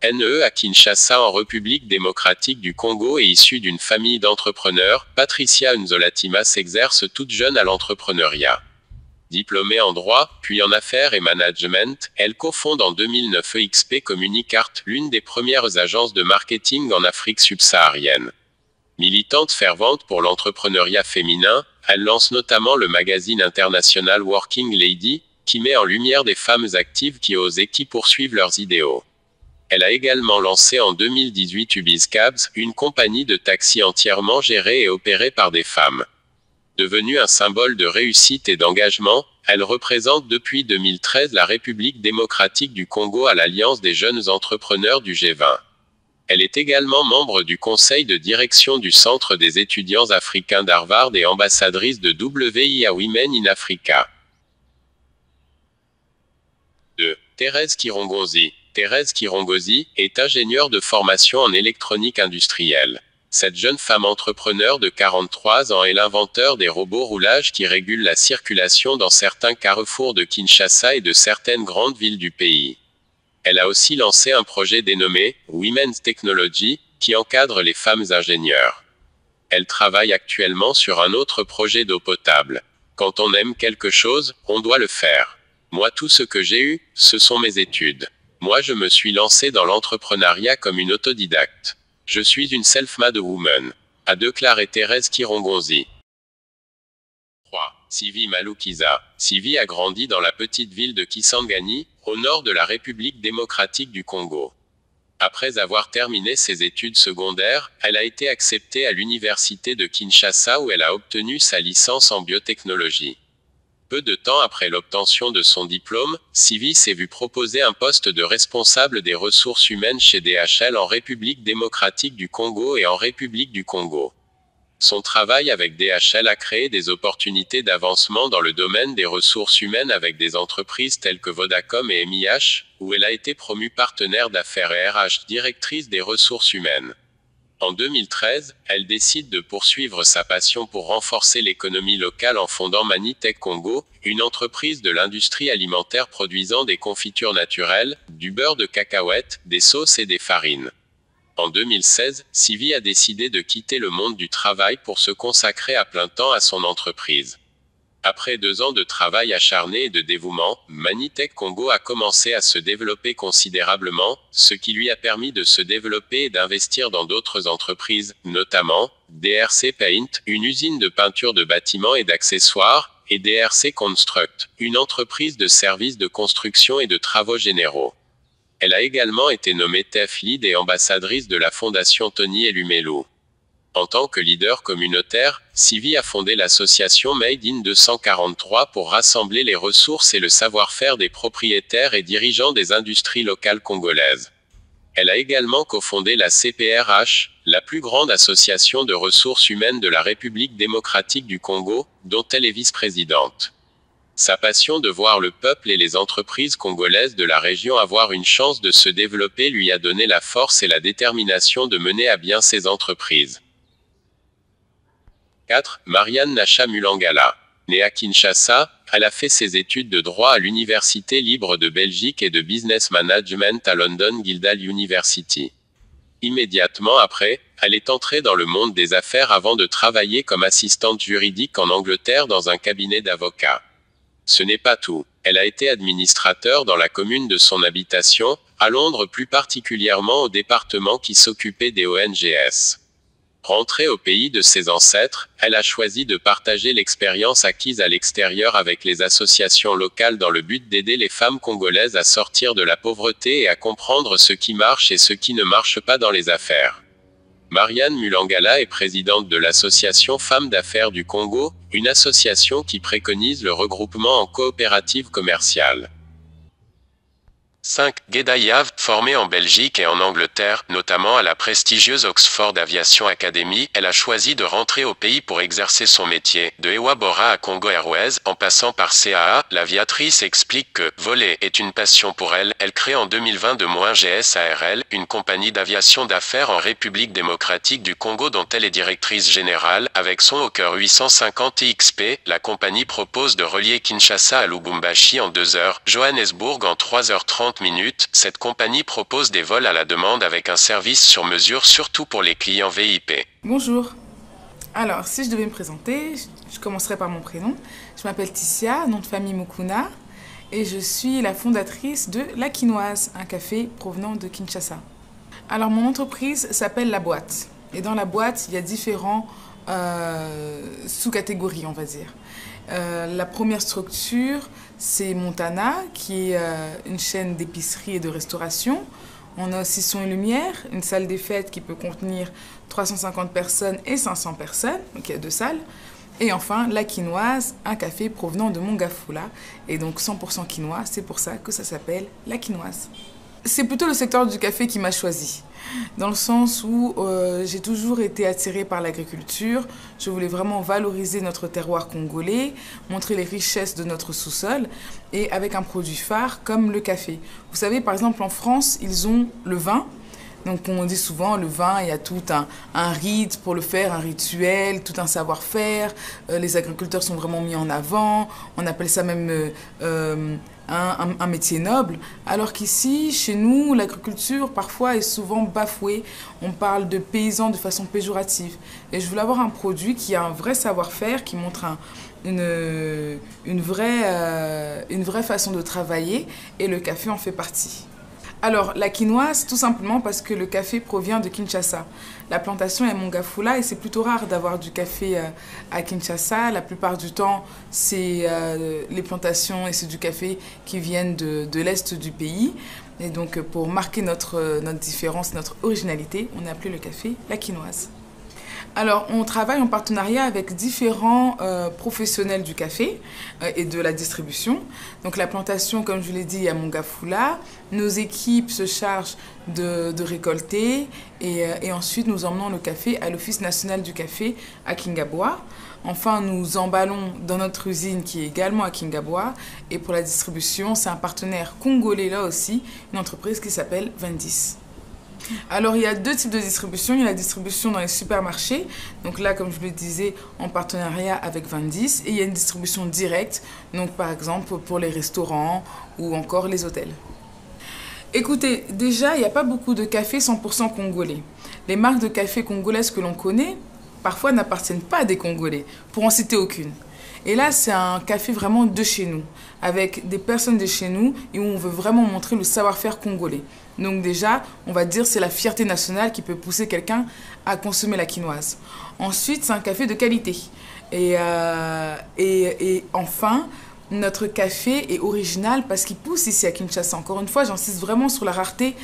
S4: NE à Kinshasa en République démocratique du Congo et issue d'une famille d'entrepreneurs, Patricia Nzolatima s'exerce toute jeune à l'entrepreneuriat. Diplômée en droit, puis en affaires et management, elle cofonde en 2009 EXP Communicart, l'une des premières agences de marketing en Afrique subsaharienne. Militante fervente pour l'entrepreneuriat féminin, elle lance notamment le magazine international Working Lady, qui met en lumière des femmes actives qui osent et qui poursuivent leurs idéaux. Elle a également lancé en 2018 UBizCabs, une compagnie de taxi entièrement gérée et opérée par des femmes. Devenue un symbole de réussite et d'engagement, elle représente depuis 2013 la République démocratique du Congo à l'Alliance des jeunes entrepreneurs du G20. Elle est également membre du conseil de direction du Centre des étudiants africains d'Harvard et ambassadrice de WIA Women in Africa. 2. Thérèse Kirongozi. Thérèse Kirongozi est ingénieure de formation en électronique industrielle. Cette jeune femme entrepreneur de 43 ans est l'inventeur des robots roulages qui régulent la circulation dans certains carrefours de Kinshasa et de certaines grandes villes du pays. Elle a aussi lancé un projet dénommé Women's Technology, qui encadre les femmes ingénieures. Elle travaille actuellement sur un autre projet d'eau potable. Quand on aime quelque chose, on doit le faire. Moi, tout ce que j'ai eu, ce sont mes études. Moi, je me suis lancé dans l'entrepreneuriat comme une autodidacte. Je suis une self-made woman, a déclaré Thérèse Kirongozi. 3. Sylvie Malukiza. Sylvie a grandi dans la petite ville de Kisangani, au nord de la République démocratique du Congo. Après avoir terminé ses études secondaires, elle a été acceptée à l'université de Kinshasa où elle a obtenu sa licence en biotechnologie. Peu de temps après l'obtention de son diplôme, Sylvie s'est vue proposer un poste de responsable des ressources humaines chez DHL en République démocratique du Congo et en République du Congo. Son travail avec DHL a créé des opportunités d'avancement dans le domaine des ressources humaines avec des entreprises telles que Vodacom et MIH, où elle a été promue partenaire d'affaires et RH directrice des ressources humaines. En 2013, elle décide de poursuivre sa passion pour renforcer l'économie locale en fondant Manitech Congo, une entreprise de l'industrie alimentaire produisant des confitures naturelles, du beurre de cacahuète, des sauces et des farines. En 2016, Sylvie a décidé de quitter le monde du travail pour se consacrer à plein temps à son entreprise. Après 2 ans de travail acharné et de dévouement, Manitech Congo a commencé à se développer considérablement, ce qui lui a permis de se développer et d'investir dans d'autres entreprises, notamment DRC Paint, une usine de peinture de bâtiments et d'accessoires, et DRC Construct, une entreprise de services de construction et de travaux généraux. Elle a également été nommée TEF Lead et ambassadrice de la Fondation Tony Elumelu. En tant que leader communautaire, Sylvie a fondé l'association Made in 243 pour rassembler les ressources et le savoir-faire des propriétaires et dirigeants des industries locales congolaises. Elle a également cofondé la CPRH, la plus grande association de ressources humaines de la République démocratique du Congo, dont elle est vice-présidente. Sa passion de voir le peuple et les entreprises congolaises de la région avoir une chance de se développer lui a donné la force et la détermination de mener à bien ses entreprises. 4. Marianne Nacha Mulangala. Née à Kinshasa, elle a fait ses études de droit à l'Université libre de Belgique et de business management à London Guildhall University. Immédiatement après, elle est entrée dans le monde des affaires avant de travailler comme assistante juridique en Angleterre dans un cabinet d'avocats. Ce n'est pas tout. Elle a été administrateur dans la commune de son habitation, à Londres plus particulièrement au département qui s'occupait des ONGS. Rentrée au pays de ses ancêtres, elle a choisi de partager l'expérience acquise à l'extérieur avec les associations locales dans le but d'aider les femmes congolaises à sortir de la pauvreté et à comprendre ce qui marche et ce qui ne marche pas dans les affaires. Marianne Mulangala est présidente de l'association Femmes d'affaires du Congo, une association qui préconise le regroupement en coopératives commerciales. 5. Gheda Yav, formée en Belgique et en Angleterre, notamment à la prestigieuse Oxford Aviation Academy, elle a choisi de rentrer au pays pour exercer son métier. De Ewa Bora à Congo Airways, en passant par CAA, l'aviatrice explique que « voler est une passion pour elle ». Elle crée en 2020 de GSARL, une compagnie d'aviation d'affaires en République démocratique du Congo dont elle est directrice générale. Avec son Hawker 850 XP, la compagnie propose de relier Kinshasa à Lubumbashi en 2 heures, Johannesburg en 3h30 minutes. Cette compagnie propose des vols à la demande avec un service sur mesure surtout pour les clients VIP.
S5: Bonjour. Alors, si je devais me présenter, je commencerai par mon prénom. Je m'appelle Tissia, nom de famille Mukuna, et je suis la fondatrice de La Quinoise, un café provenant de Kinshasa. Alors, mon entreprise s'appelle La Boîte. Et dans la boîte, il y a différents sous-catégories, on va dire. La première structure, c'est Montana, qui est une chaîne d'épicerie et de restauration. On a aussi Son et Lumière, une salle des fêtes qui peut contenir 350 personnes et 500 personnes, donc il y a 2 salles. Et enfin, la Quinoise, un café provenant de Mongafula, et donc 100% quinois, c'est pour ça que ça s'appelle la Quinoise. C'est plutôt le secteur du café qui m'a choisi, dans le sens où j'ai toujours été attirée par l'agriculture. Je voulais vraiment valoriser notre terroir congolais, montrer les richesses de notre sous-sol, et avec un produit phare comme le café. Vous savez, par exemple, en France, ils ont le vin. Donc on dit souvent, le vin, il y a tout un rite pour le faire, un rituel, tout un savoir-faire. Les agriculteurs sont vraiment mis en avant. On appelle ça même un métier noble. Alors qu'ici, chez nous, l'agriculture, parfois, est souvent bafouée. On parle de paysans de façon péjorative. Et je voulais avoir un produit qui a un vrai savoir-faire, qui montre une vraie façon de travailler. Et le café en fait partie. Alors, la quinoise, tout simplement parce que le café provient de Kinshasa. La plantation est Mongafula et c'est plutôt rare d'avoir du café à Kinshasa. La plupart du temps, c'est les plantations et c'est du café qui viennent de l'est du pays. Et donc, pour marquer notre différence, notre originalité, on a appelé le café la quinoise. Alors, on travaille en partenariat avec différents professionnels du café et de la distribution. Donc, la plantation, comme je l'ai dit, à Mongafula. Nos équipes se chargent de récolter et ensuite nous emmenons le café à l'Office national du café à Kingaboua. Enfin, nous emballons dans notre usine qui est également à Kingaboua. Et pour la distribution, c'est un partenaire congolais là aussi, une entreprise qui s'appelle Vendis. Alors, il y a 2 types de distribution. Il y a la distribution dans les supermarchés. Donc là, comme je le disais, en partenariat avec Vendis. Et il y a une distribution directe. Donc, par exemple, pour les restaurants ou encore les hôtels. Écoutez, déjà, il n'y a pas beaucoup de café 100% congolais. Les marques de café congolaises que l'on connaît, parfois n'appartiennent pas à des Congolais, pour en citer aucune. Et là, c'est un café vraiment de chez nous, avec des personnes de chez nous et où on veut vraiment montrer le savoir-faire congolais. Donc déjà, on va dire c'est la fierté nationale qui peut pousser quelqu'un à consommer la quinoise. Ensuite, c'est un café de qualité. Et enfin, notre café est original parce qu'il pousse ici à Kinshasa. Encore une fois, j'insiste vraiment sur la rareté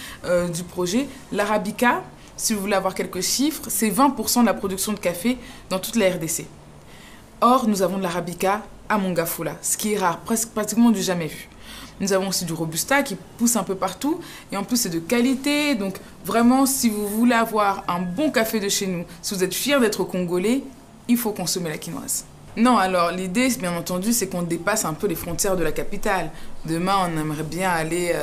S5: du projet. L'Arabica, si vous voulez avoir quelques chiffres, c'est 20% de la production de café dans toute la RDC. Or, nous avons de l'Arabica à Mongafula, ce qui est rare, pratiquement du jamais vu. Nous avons aussi du Robusta qui pousse un peu partout et en plus c'est de qualité. Donc vraiment, si vous voulez avoir un bon café de chez nous, si vous êtes fiers d'être congolais, il faut consommer la quinoise. Non, alors l'idée, bien entendu, c'est qu'on dépasse un peu les frontières de la capitale. Demain, on aimerait bien aller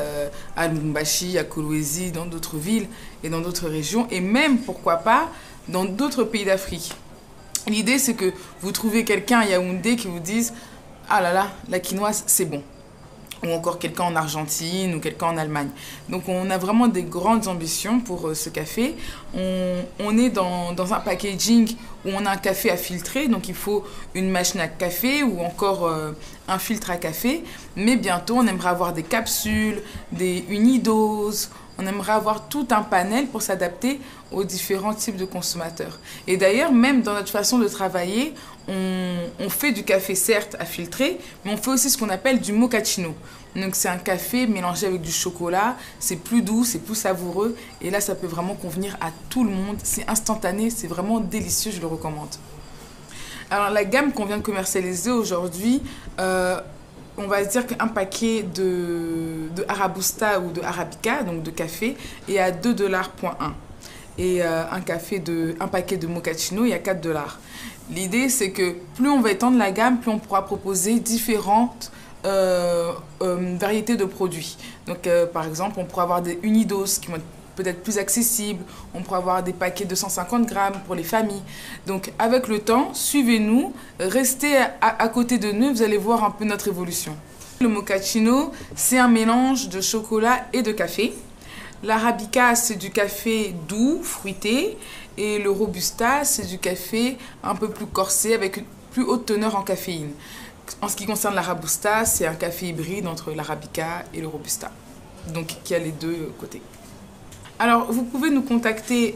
S5: à Lubumbashi, à Kolwezi, dans d'autres villes et dans d'autres régions et même, pourquoi pas, dans d'autres pays d'Afrique. L'idée, c'est que vous trouvez quelqu'un à Yaoundé qui vous dise « Ah là là, la quinoise, c'est bon ». Ou encore quelqu'un en Argentine ou quelqu'un en Allemagne. Donc on a vraiment des grandes ambitions pour ce café. On est dans un packaging où on a un café à filtrer, donc il faut une machine à café ou encore un filtre à café. Mais bientôt, on aimerait avoir des capsules, des unidoses. On aimerait avoir tout un panel pour s'adapter aux différents types de consommateurs. Et d'ailleurs, même dans notre façon de travailler, on fait du café certes à filtrer, mais on fait aussi ce qu'on appelle du mochaccino. Donc c'est un café mélangé avec du chocolat, c'est plus doux, c'est plus savoureux. Et là, ça peut vraiment convenir à tout le monde. C'est instantané, c'est vraiment délicieux, je le recommande. Alors la gamme qu'on vient de commercialiser aujourd'hui, on va dire qu'un paquet de Arabusta ou de Arabica, donc de café, est à 2,1 $. Et un paquet de mochaccino est à 4 $. L'idée, c'est que plus on va étendre la gamme, plus on pourra proposer différentes variétés de produits. Donc, par exemple, on pourra avoir des unidoses qui vont être peut-être plus accessibles. On pourra avoir des paquets de 150 grammes pour les familles. Donc, avec le temps, suivez-nous, restez à côté de nous, vous allez voir un peu notre évolution. Le mochaccino, c'est un mélange de chocolat et de café. L'Arabica, c'est du café doux, fruité. Et le Robusta, c'est du café un peu plus corsé, avec une plus haute teneur en caféine. En ce qui concerne l'Arabusta, c'est un café hybride entre l'Arabica et le Robusta. Donc, qui a les deux côtés. Alors, vous pouvez nous contacter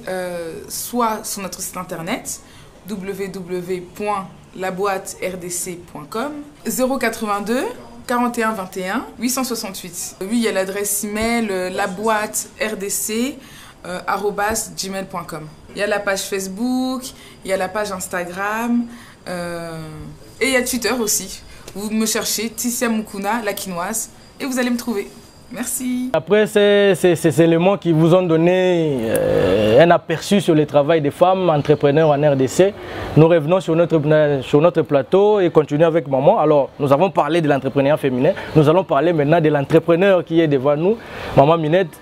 S5: soit sur notre site internet www.laboiterdc.com 082 41 21 868. Oui, il y a l'adresse email laboiterdc@gmail.com. Il y a la page Facebook, il y a la page Instagram et il y a Twitter aussi. Vous me cherchez Tissia Mukuna, la quinoise, et vous allez me trouver. Merci.
S2: Après ces éléments qui vous ont donné un aperçu sur le travail des femmes entrepreneurs en RDC, nous revenons sur notre plateau et continuons avec maman. Alors, nous avons parlé de l'entrepreneuriat féminin. Nous allons parler maintenant de l'entrepreneur qui est devant nous. Maman Minette,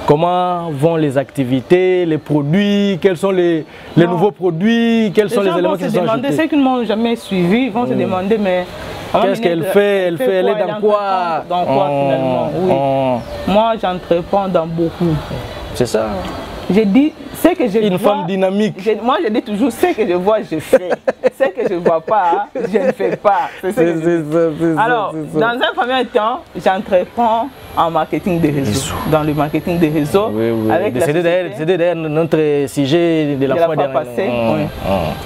S2: comment vont les activités, les produits, quels sont les nouveaux produits, quels sont les éléments qui se sont ajoutés?
S3: Ceux qui ne m'ont jamais suivi vont se demander, mais...
S2: Qu'est-ce qu'elle fait? Elle est dans quoi?
S3: Dans quoi finalement? Oui. Moi, j'entreprends dans beaucoup.
S2: C'est ça.
S3: J'ai dit ce que je vois.
S2: Une femme dynamique.
S3: Moi, je dis toujours ce que je vois, je fais. Ce que je ne vois pas, je ne fais pas. Alors, dans un premier temps, j'entreprends en marketing des réseaux. Dans le marketing des réseaux.
S2: C'était d'ailleurs notre sujet de la fois
S3: passée.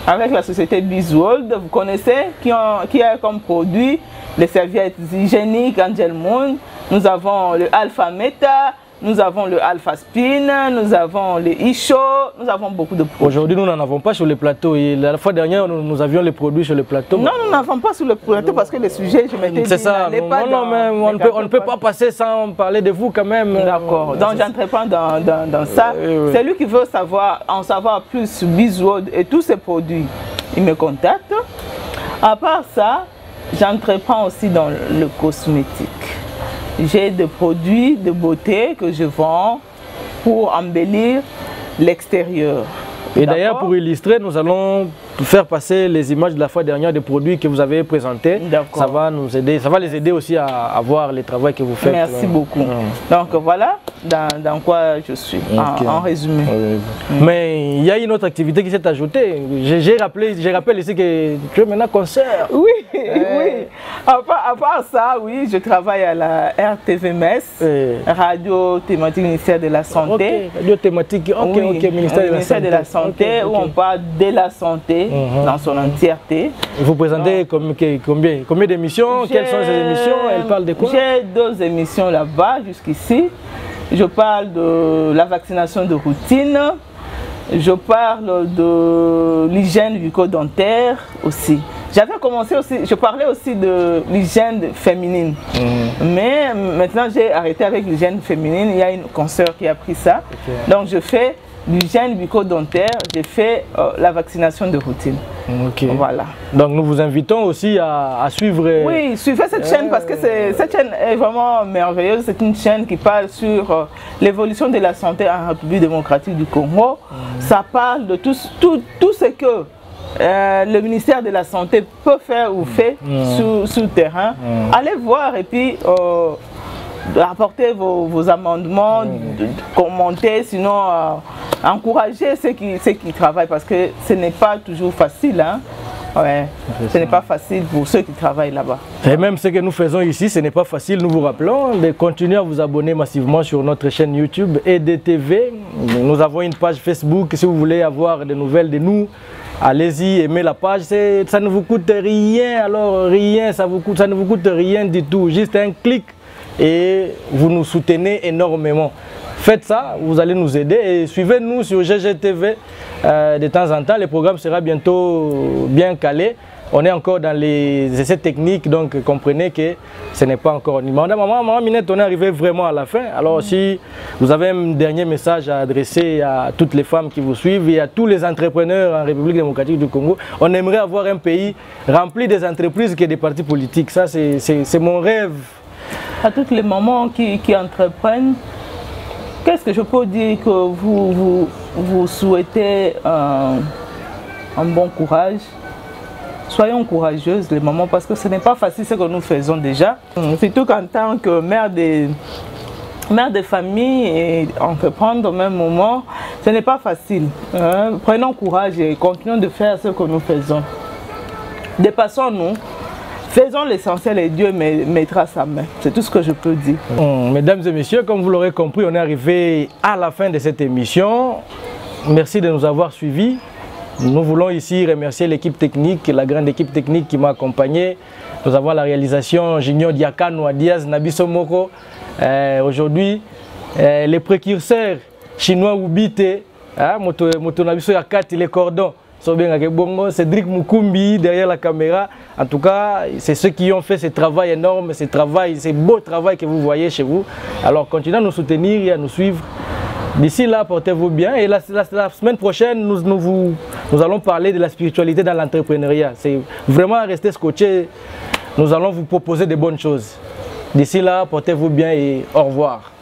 S3: Avec la société BizWorld, vous connaissez, qui a comme produit les serviettes hygiéniques Angel Moon. Nous avons le Alpha Meta. Nous avons le Alpha Spin, nous avons le Isho, nous avons beaucoup de produits.
S2: Aujourd'hui, nous n'en avons pas sur le plateau. Et la fois dernière, nous avions les produits sur le plateau.
S3: Non, nous n'avons pas sur le plateau parce que le sujet, je m'étais dit,
S2: c'est ça.
S3: Mais
S2: on ne peut pas passer sans parler de vous quand même.
S3: D'accord. Donc, j'entreprends dans ça. Celui qui veut en savoir plus sur BizWorld et tous ses produits, il me contacte. À part ça, j'entreprends aussi dans le cosmétique. J'ai des produits de beauté que je vends pour embellir l'extérieur.
S2: Et d'ailleurs, pour illustrer, nous allons faire passer les images de la fois dernière des produits que vous avez présentés. Ça va nous aider, ça va les aider aussi à voir le travail que vous faites.
S3: Merci beaucoup. Donc voilà dans quoi je suis, en résumé.
S2: Mais il y a une autre activité qui s'est ajoutée. J'ai rappelé ici que tu es maintenant concert.
S3: Oui, oui. À part ça, oui, je travaille à la RTVMS, Radio Thématique Ministère de la Santé.
S2: Radio Thématique,
S3: Ministère de la Santé, où on parle de la santé dans son entièreté.
S2: Vous présentez combien d'émissions? Quelles sont ces émissions? Elles parlent de quoi?
S3: J'ai 2 émissions là-bas jusqu'ici. Je parle de la vaccination de routine. Je parle de l'hygiène bucco-dentaire aussi. J'avais commencé aussi, je parlais aussi de l'hygiène féminine. Mais maintenant j'ai arrêté avec l'hygiène féminine. Il y a une consoeur qui a pris ça. Donc je fais l'hygiène bucco-dentaire, j'ai fait la vaccination de routine. Voilà. Donc
S2: nous vous invitons aussi à suivre...
S3: Oui, suivez cette chaîne parce que cette chaîne est vraiment merveilleuse. C'est une chaîne qui parle sur l'évolution de la santé en République démocratique du Congo. Ça parle de tout ce que le ministère de la Santé peut faire ou fait sur le terrain. Allez voir et puis... apportez vos amendements, commentez, sinon encouragez ceux qui travaillent parce que ce n'est pas toujours facile. Hein? Ouais. Ce n'est pas facile pour ceux qui travaillent là-bas.
S2: Et même ce que nous faisons ici, ce n'est pas facile. Nous vous rappelons de continuer à vous abonner massivement sur notre chaîne YouTube EDTV. Nous avons une page Facebook si vous voulez avoir des nouvelles de nous. Allez-y, aimez la page, ça ne vous coûte rien, alors rien, ça ne vous coûte rien du tout, juste un clic. Et vous nous soutenez énormément. Faites ça, vous allez nous aider et suivez-nous sur GGTV de temps en temps. Le programme sera bientôt bien calé. On est encore dans les essais techniques, donc comprenez que ce n'est pas encore... Maman Minette, on est arrivé vraiment à la fin. Alors si vous avez un dernier message à adresser à toutes les femmes qui vous suivent et à tous les entrepreneurs en République démocratique du Congo, on aimerait avoir un pays rempli des entreprises que des partis politiques. Ça, c'est mon rêve.
S3: À toutes les mamans qui entreprennent, qu'est-ce que je peux dire que vous souhaitez un bon courage? Soyons courageuses les mamans parce que ce n'est pas facile ce que nous faisons déjà. Surtout qu'en tant que mère de famille et entreprendre au même moment, ce n'est pas facile. Prenons courage et continuons de faire ce que nous faisons. Dépassons-nous. faisons l'essentiel et Dieu mettra sa main. C'est tout ce que je peux dire.
S2: Mesdames et messieurs, comme vous l'aurez compris, on est arrivé à la fin de cette émission. Merci de nous avoir suivis. Nous voulons ici remercier l'équipe technique, la grande équipe technique qui m'a accompagné. Nous avons la réalisation Junior Diakano Diaz Nabiso Moko. Aujourd'hui, les précurseurs chinois Ubite, Moto Nabiso Yakati, les cordons. Cédric Mukumbi derrière la caméra. En tout cas, c'est ceux qui ont fait ce travail énorme, ce beau travail que vous voyez chez vous. Alors continuez à nous soutenir et à nous suivre. D'ici là, portez-vous bien. Et la semaine prochaine, nous allons parler de la spiritualité dans l'entrepreneuriat. C'est vraiment rester scotché. Nous allons vous proposer de bonnes choses. D'ici là, portez-vous bien et au revoir.